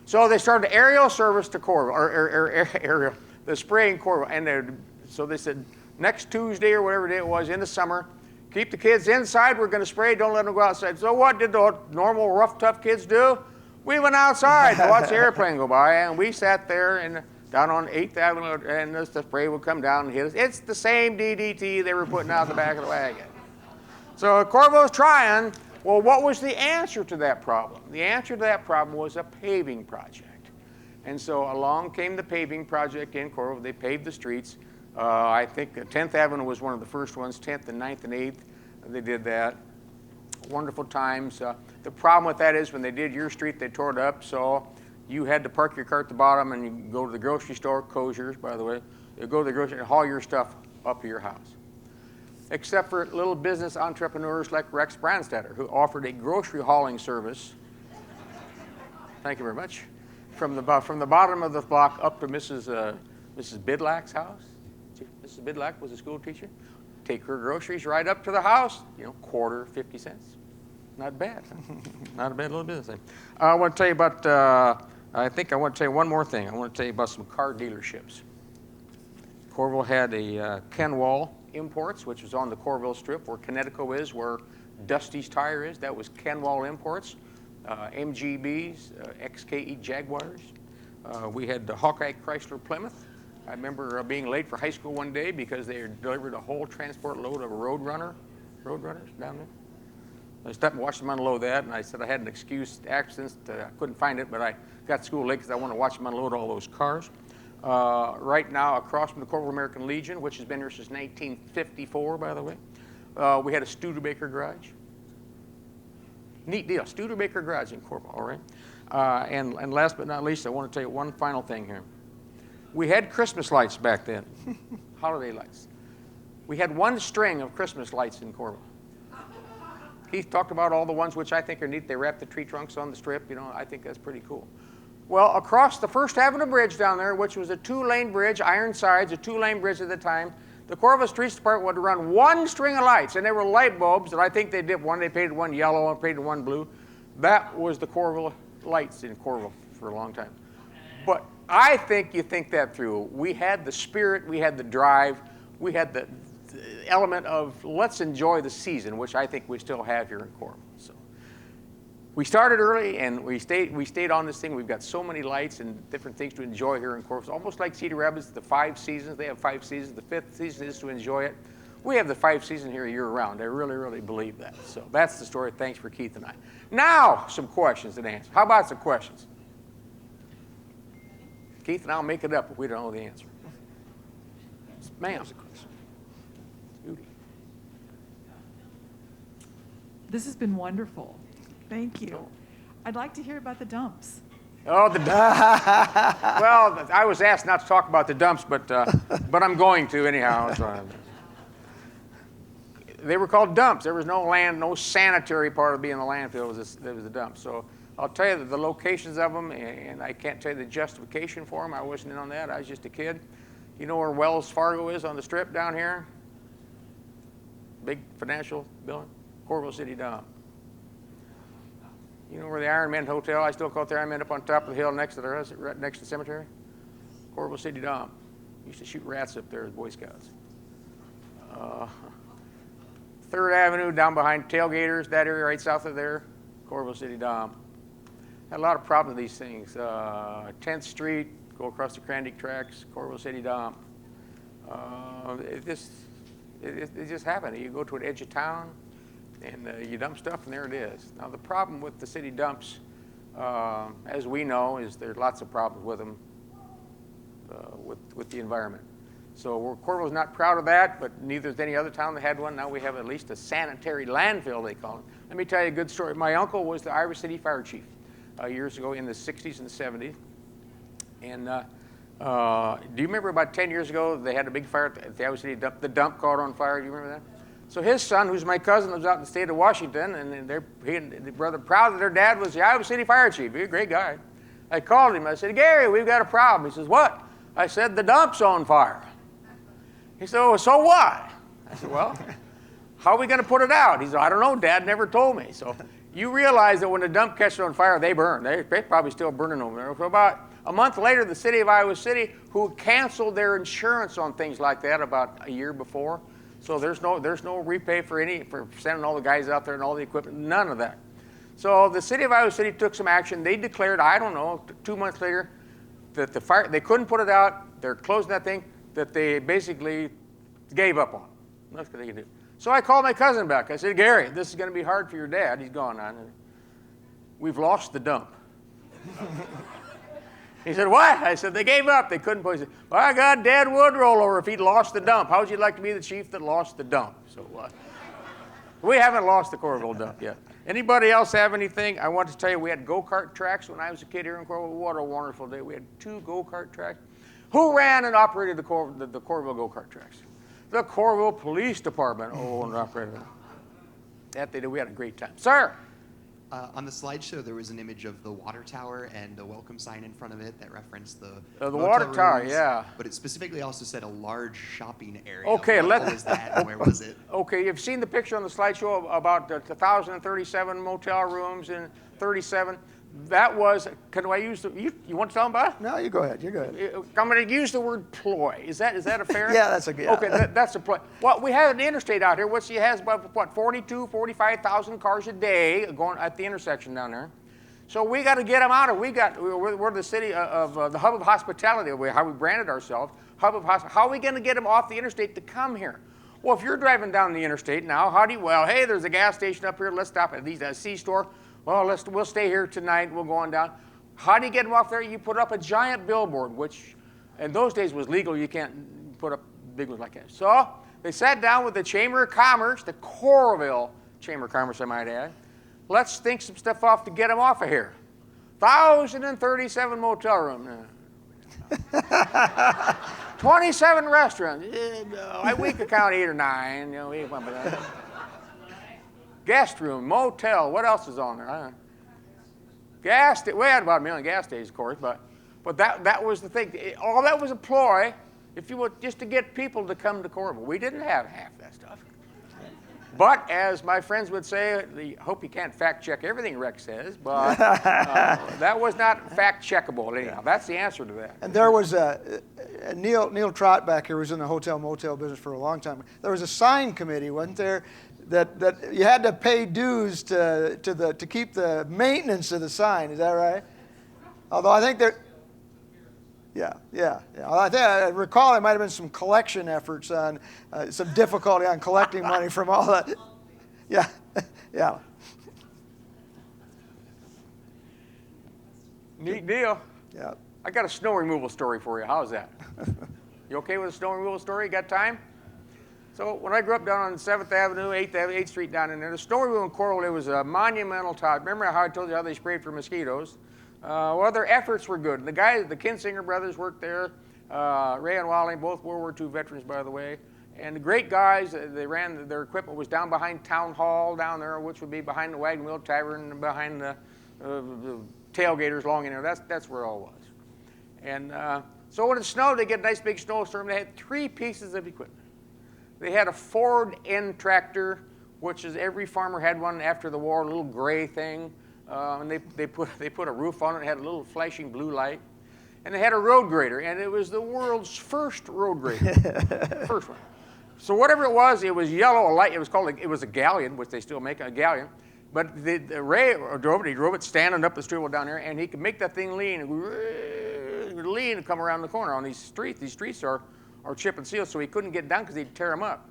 So they started aerial service to Coralville, or aerial, the spraying Coralville. And so they said, next Tuesday or whatever day it was in the summer, keep the kids inside, we're going to spray, don't let them go outside. So what did the normal rough, tough kids do? We went outside to watch the airplane go by, and we sat there and down on 8th Avenue, and the spray would come down and hit us. It's the same DDT they were putting out the back of the wagon. So Coralville was trying. Well, what was the answer to that problem? The answer to that problem was a paving project. And so along came the paving project in Coralville. They paved the streets. I think 10th Avenue was one of the first ones, 10th and 9th and 8th. They did that. Wonderful times. The problem with that is when they did your street, they tore it up. So you had to park your car at the bottom and you go to the grocery store, Kosher's, by the way. You go to the grocery and haul your stuff up to your house. Except for little business entrepreneurs like Rex Brandstatter, who offered a grocery hauling service. Thank you very much. From the bottom of the block up to Mrs. Bidlack's house. Mrs. Bidlack was a school teacher. Take her groceries right up to the house. Quarter, 50 cents. Not bad. Not a bad little business thing. I want to tell you about. I think I want to tell you one more thing. I want to tell you about some car dealerships. Coralville had a Kenwall Imports, which was on the Coralville Strip where Connecticut is, where Dusty's Tire is. That was Kenwall Imports. MGBs, XKE Jaguars. We had the Hawkeye Chrysler Plymouth. I remember being late for high school one day because they delivered a whole transport load of Roadrunners down there. I stopped and watched them unload that, and I said I had an excuse accident. I couldn't find it, but I got to school late because I wanted to watch them unload all those cars. Right now, across from the Coralville American Legion, which has been here since 1954, by the way, we had a Studebaker garage. Neat deal, Studebaker garage in Coralville, all right? And last but not least, I want to tell you one final thing here. We had Christmas lights back then, holiday lights. We had one string of Christmas lights in Coralville. Keith talked about all the ones which I think are neat. They wrap the tree trunks on the strip. I think that's pretty cool. Well, across the First Avenue Bridge down there, which was a two-lane bridge, iron sides, a two-lane bridge at the time, the Coralville Streets Department would run one string of lights, and they were light bulbs that I think they did one. They painted one yellow and painted one blue. That was the Coralville lights in Coralville for a long time. But I think you think that through. We had the spirit, we had the drive, we had the element of let's enjoy the season, which I think we still have here in Coralville. So we started early and we stayed on this thing. We've got so many lights and different things to enjoy here in Coralville. It's almost like Cedar Rapids, the 5 seasons. They have 5 seasons. The 5th season is to enjoy it. We have the 5 season here year round. I really, really believe that. So that's the story. Thanks for Keith and I. Now, some questions and answers. How about some questions? Keith and I'll make it up if we don't know the answer. Ma'am. This has been wonderful. Thank you. I'd like to hear about the dumps. Oh, the well, I was asked not to talk about the dumps, but I'm going to anyhow. They were called dumps. There was no sanitary part of being a landfill. It was a dump. So I'll tell you the locations of them, and I can't tell you the justification for them. I wasn't in on that. I was just a kid. You know where Wells Fargo is on the strip down here? Big financial building? Coralville City Dump. You know where the Iron Men Hotel, I still call it the Iron Men, up on top of the hill next to right next to the cemetery? Coralville City Dump. Used to shoot rats up there as Boy Scouts. 3rd Avenue down behind Tailgaters, that area right south of there, Coralville City Dump. Had a lot of problems with these things. 10th Street, go across the Crandick tracks, Coralville City Dump. It just happened. You go to an edge of town, and you dump stuff, and there it is. Now, the problem with the city dumps, as we know, is there's lots of problems with them, with the environment. So Coralville's not proud of that, but neither is any other town that had one. Now we have at least a sanitary landfill, they call it. Let me tell you a good story. My uncle was the Iowa City Fire Chief years ago in the 60s and 70s. And do you remember about 10 years ago, they had a big fire at the Iowa City dump? The dump caught on fire. Do you remember that? So his son, who's my cousin, lives out in the state of Washington, and he and the brother proud that their dad was the Iowa City Fire Chief. He's a great guy. I called him. I said, Gary, we've got a problem. He says, what? I said, the dump's on fire. He said, oh, so what? I said, well, how are we going to put it out? He said, I don't know. Dad never told me. So you realize that when the dump catches on fire, they burn. They're probably still burning over there. So about a month later, the city of Iowa City, who canceled their insurance on things like that about a year before, so there's no repay for sending all the guys out there and all the equipment, none of that. So the city of Iowa City took some action. They declared, I don't know, 2 months later, that the fire, they couldn't put it out. They're closing that thing, that they basically gave up on. That's what they could do. So I called my cousin back. I said, Gary, this is going to be hard for your dad. He's gone on. We've lost the dump. He said, what? I said, they gave up. They couldn't put it. He said, by God, Dad would roll over if he'd lost the dump. How would you like to be the chief that lost the dump? So we haven't lost the Coralville dump yet. Anybody else have anything? I want to tell you, we had go-kart tracks when I was a kid here in Coralville. What a wonderful day. We had 2 go-kart tracks. Who ran and operated the Coralville go-kart tracks? The Coralville Police Department. Oh, and operated them. That they did. We had a great time. Sir? On the slideshow, there was an image of the water tower and the welcome sign in front of it that referenced the water motel tower, rooms, yeah. But it specifically also said a large shopping area. Okay, what was that and where was it? Okay, you've seen the picture on the slideshow about the 1,037 motel rooms in 37. That was, can I use the, you want to tell them about it? No, you go ahead. You go ahead. I'm going to use the word ploy. Is that a fair? Yeah, that's a good. Okay, that's a ploy. Well, we have an interstate out here, which has about, 45,000 cars a day going at the intersection down there. So we got to get them out of. We're the city of the hub of hospitality, how we branded ourselves, hub of hospitality. How are we going to get them off the interstate to come here? Well, if you're driving down the interstate now, hey, there's a gas station up here. Let's stop at a C-store. Well, we'll stay here tonight. We'll go on down. How do you get them off there? You put up a giant billboard, which in those days was legal. You can't put up big ones like that. So they sat down with the Chamber of Commerce, the Coralville Chamber of Commerce, I might add. Let's think some stuff off to get them off of here. 1,037 motel rooms. 27 restaurants. We could count 8 or 9. Guest room, motel, what else is on there? We had about 1 million gas stations, of course, but that was the thing. All that was a ploy, if you would, just to get people to come to Coralville. We didn't have half that stuff. But as my friends would say, I hope you can't fact check everything Rex says, but that was not fact checkable anyhow. That's the answer to that. And there was Neil Trott back here was in the hotel motel business for a long time. There was a sign committee, wasn't there? That you had to pay dues to keep the maintenance of the sign. Is that right? Although I think there, yeah. I recall there might have been some collection efforts on some difficulty on collecting money from all that. Yeah. Neat deal. Yeah. I got a snow removal story for you. How's that? You okay with a snow removal story? Got time? So when I grew up down on 7th Avenue, 8th Street down in there, the snow removal in Coralville was a monumental task. Remember how I told you how they sprayed for mosquitoes? Well, their efforts were good. The guys, the Kinsinger brothers worked there. Ray and Wally, both World War II veterans, by the way. And the great guys, they ran, their equipment was down behind Town Hall down there, which would be behind the Wagon Wheel Tavern and behind the tailgaters along in there. That's where it all was. And so when it snowed, they get a nice big snowstorm. They had 3 pieces of equipment. They had a Ford N tractor, which is every farmer had one after the war, a little gray thing. And they put a roof on it. It had a little flashing blue light. And they had a road grader, and it was the world's first road grader. First one. So whatever it was yellow, a light. It was a galleon, which they still make, a galleon. But Ray drove it standing up the street down there, and he could make that thing lean and come around the corner on these streets. These streets are chip and seal, so he couldn't get down because he'd tear them up.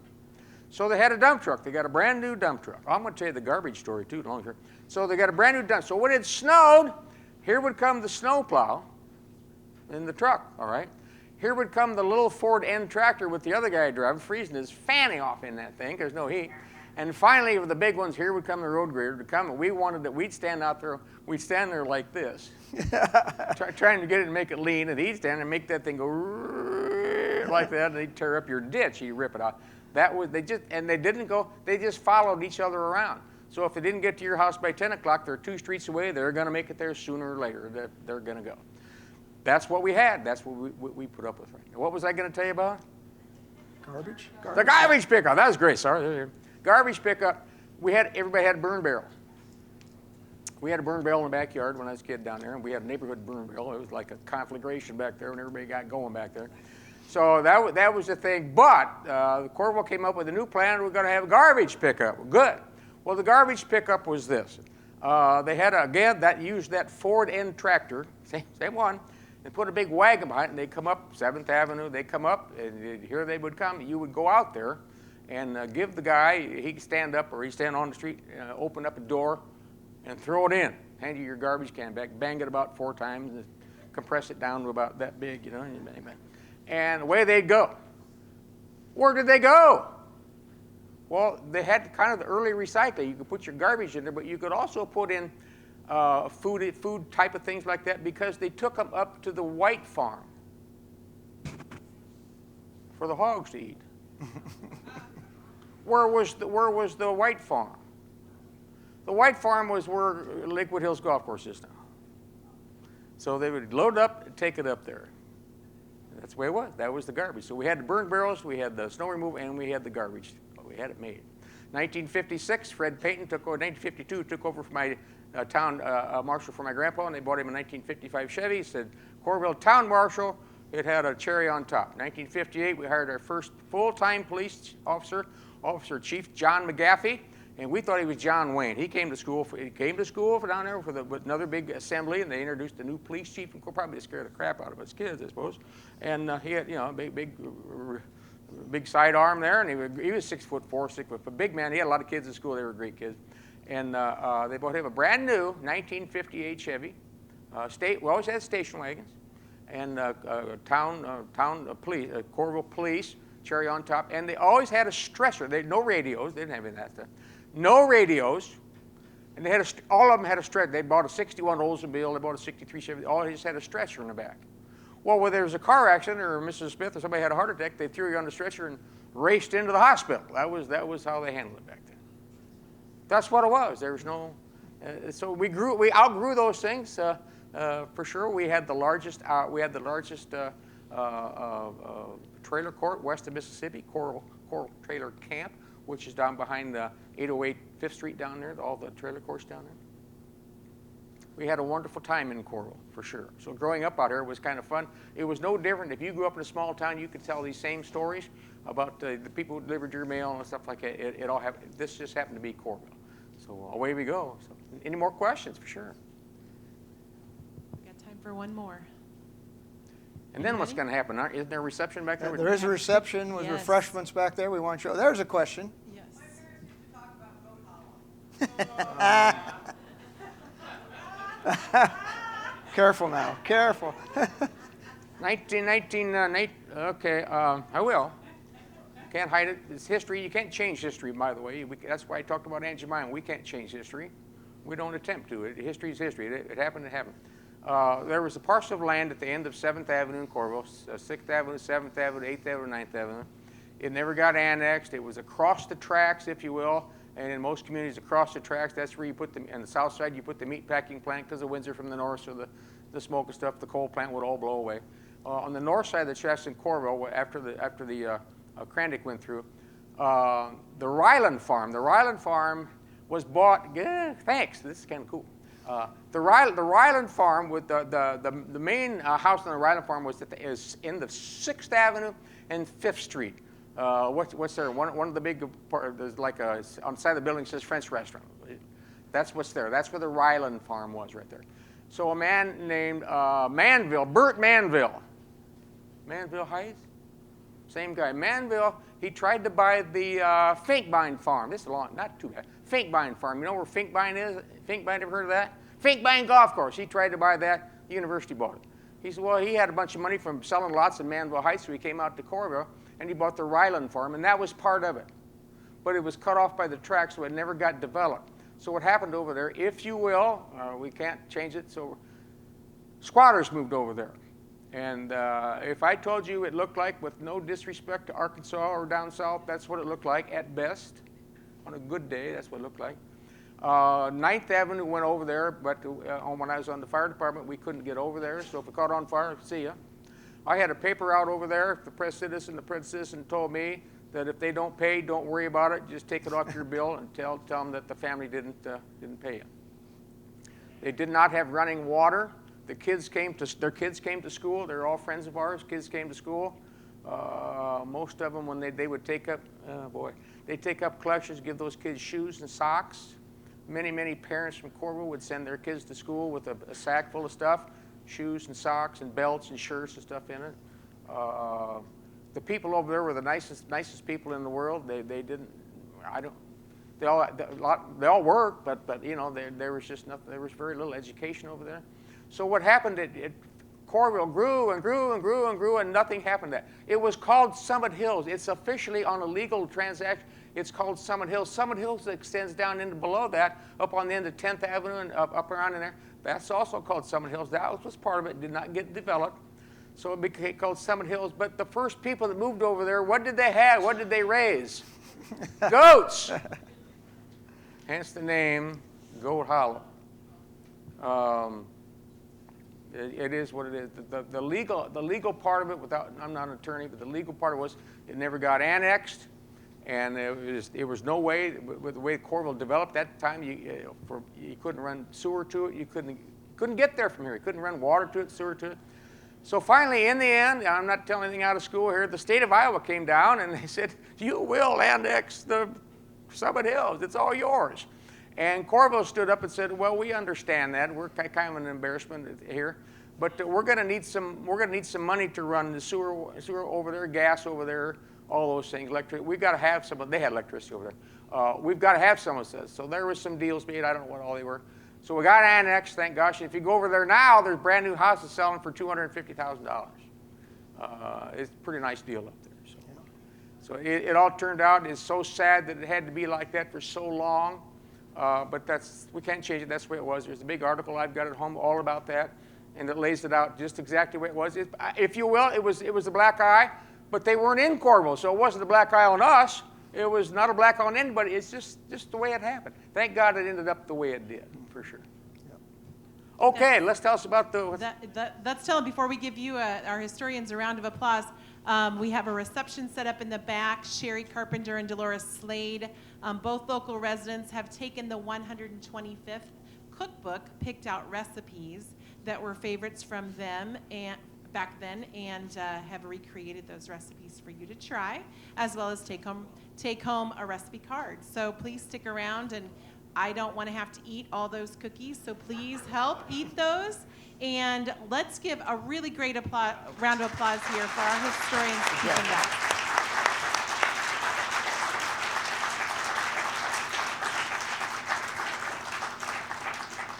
So they had a dump truck. They got a brand new dump truck. I'm going to tell you the garbage story too, longer. So they got a brand new dump. So when it snowed, here would come the snow plow in the truck, all right? here would come the little Ford N tractor with the other guy driving, freezing his fanny off in that thing, there's no heat. And finally, with the big ones, here would come the road grader to come, and we wanted that we'd stand out there, we'd stand there like this, trying to get it and make it lean, and he'd stand and make that thing go like that, and he'd tear up your ditch, he'd rip it out. That was, they didn't go, they just followed each other around. So if they didn't get to your house by 10 o'clock, they're 2 streets away, they're gonna make it there sooner or later, they're gonna go. That's what we had, that's what we put up with right now. What was I gonna tell you about? Garbage? The garbage pickup, that was great, sorry. Garbage pickup, everybody had a burn barrel. We had a burn barrel in the backyard when I was a kid down there, and we had a neighborhood burn barrel. It was like a conflagration back there when everybody got going back there. So that was the thing, but Coralville came up with a new plan. We're going to have a garbage pickup. Good. Well, the garbage pickup was this. They had, again, that used that Ford N tractor, same one, and put a big wagon behind it, and they'd come up 7th Avenue. They'd come up, and here they would come. You would go out there and give the guy, he'd stand up or he'd stand on the street, open up a door, and throw it in. Hand you your garbage can back, bang it about 4 times, and compress it down to about that big, you know, and away they'd go. Where did they go? Well, they had kind of the early recycling. You could put your garbage in there, but you could also put in food type of things like that, because they took them up to the white farm for the hogs to eat. Where was the white farm? The white farm was where Lakewood Hills Golf Course is now. So they would load it up and take it up there. That's the way it was. That was the garbage. So we had the burn barrels, we had the snow removal, and we had the garbage. We had it made. 1956, Fred Payton took over. 1952, took over for my town marshal for my grandpa, and they bought him a 1955 Chevy. He said, Coralville Town Marshal. It had a cherry on top. 1958, we hired our first full-time police officer, Officer Chief John McGaffey, and we thought he was John Wayne. He came to school for down there with another big assembly, and they introduced a new police chief, and probably scared the crap out of us kids, I suppose. And he had, you know, a big sidearm there, and he was 6'4", 6'4", a big man. He had a lot of kids in school. They were great kids, and they bought him a brand new 1958 Chevy. We always had station wagons, and Coralville police. Cherry on top, and they always had a stressor. They had no radios. They didn't have any of that stuff. No radios, and they had all of them had a stretcher. They bought a 61 Oldsmobile. They bought a 63 Chevy. All just had a stretcher in the back. Well, when there was a car accident or Mrs. Smith or somebody had a heart attack, they threw you on the stretcher and raced into the hospital. That was how they handled it back then. That's what it was. There was no. So we outgrew those things for sure. We had the largest. Trailer court west of Mississippi, Coral Trailer Camp, which is down behind the 808 5th Street down there, all the trailer courts down there. We had a wonderful time in Coralville, for sure. So growing up out here was kind of fun. It was no different. If you grew up in a small town, you could tell these same stories about the people who delivered your mail and stuff like that. It all happened. This just happened to be Coralville. So away we go. So, any more questions, for sure? We've got time for one more. And then what's going to happen? Isn't there a reception back there? There is a reception with Yes. refreshments back there. We want you. There's a question. Yes. Careful now. Careful. 1919. Okay, I will. Can't hide it. It's history. You can't change history, by the way. That's why I talked about Aunt Jemima. We can't change history. We don't attempt to. History is history. It happened. It happened. There was a parcel of land at the end of 7th Avenue in Coralville, 6th Avenue, 7th Avenue, 8th Avenue, 9th Avenue. It never got annexed. It was across the tracks, if you will, and in most communities across the tracks, that's where you put them. On the south side, you put the meat packing plant because the winds are from the north, so the smoke and stuff, the coal plant would all blow away. On the north side of the tracks in Coralville, after the Krandic went through, the Ryland Farm was bought. Thanks, this is kind of cool. The Ryland Farm, with the main house on the Ryland Farm is in the 6th Avenue and 5th Street. What's there? One of the big, there's like on the side of the building says French restaurant. That's what's there. That's where the Ryland Farm was right there. So a man named Bert Manville Heights, same guy. Manville, he tried to buy the Finkbine Farm. This is not too bad. Finkbine Farm. You know where Finkbine is? Finkbine, ever heard of that? Finkbine Golf Course. He tried to buy that. The university bought it. He said, well, he had a bunch of money from selling lots in Manville Heights, so he came out to Coralville, and he bought the Ryland farm, and that was part of it. But it was cut off by the tracks, so it never got developed. So what happened over there, if you will, we can't change it, so squatters moved over there. And if I told you it looked like, with no disrespect to Arkansas or down south, that's what it looked like at best. On a good day, that's what it looked like. 9th Avenue went over there, but when I was on the fire department, we couldn't get over there. So if it caught on fire, see ya. I had a paper out over there. The press citizen told me that if they don't pay, don't worry about it. Just take it off your bill and tell them that the family didn't pay it. They did not have running water. Their kids came to school. They're all friends of ours. Kids came to school. Most of them, when they would take up, they take up collections, give those kids shoes and socks. Many parents from Coralville would send their kids to school with a sack full of stuff, shoes and socks and belts and shirts and stuff in it. The people over there were the nicest people in the world. They all worked, but you know, there was just nothing. There was very little education over there. So what happened? Coralville grew and grew and grew and grew, and nothing happened to that. It was called Summit Hills. It's officially on a legal transaction. It's called Summit Hills. Summit Hills extends down into below that, up on the end of 10th Avenue and up around in there. That's also called Summit Hills. That was part of it. Did not get developed. So it became called Summit Hills. But the first people that moved over there, what did they have? What did they raise? Goats. Hence the name Goat Hollow. It is what it is. The legal part of it, I'm not an attorney, but the legal part was it never got annexed, and it was no way, with the way Coralville developed that time, you couldn't run sewer to it. You couldn't get there from here. You couldn't run water to it, sewer to it. So finally, in the end, I'm not telling anything out of school here, the state of Iowa came down and they said, you will annex the Summit Hills. It's all yours. And Coralville stood up and said, well, we understand that. We're kind of an embarrassment here, but we're going to need some money to run the sewer over there, gas over there, all those things. Electric. We've got to have some. They had electricity over there. We've got to have some of this. So there was some deals made. I don't know what all they were. So we got annexed, thank gosh. If you go over there now, there's brand new houses selling for $250,000. It's a pretty nice deal up there. So it all turned out. It's so sad that it had to be like that for so long. But we can't change it. That's the way it was. There's a big article I've got at home all about that, and it lays it out just exactly the way it was. If you will, it was the black eye, but they weren't in Coralville, so it wasn't a black eye on us. It was not a black eye on anybody. It's just the way it happened. Thank God it ended up the way it did, for sure. Okay, let's tell us about Let's tell them before we give you our historians a round of applause. We have a reception set up in the back. Sherry Carpenter and Dolores Slade, both local residents, have taken the 125th cookbook, picked out recipes that were favorites from them and back then, and have recreated those recipes for you to try, as well as take home a recipe card. So please stick around, and I don't want to have to eat all those cookies, so please help eat those. And let's give a really great round of applause here for our historians to keep them back.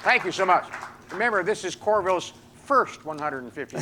Thank you so much. Remember, this is Coralville's first 150.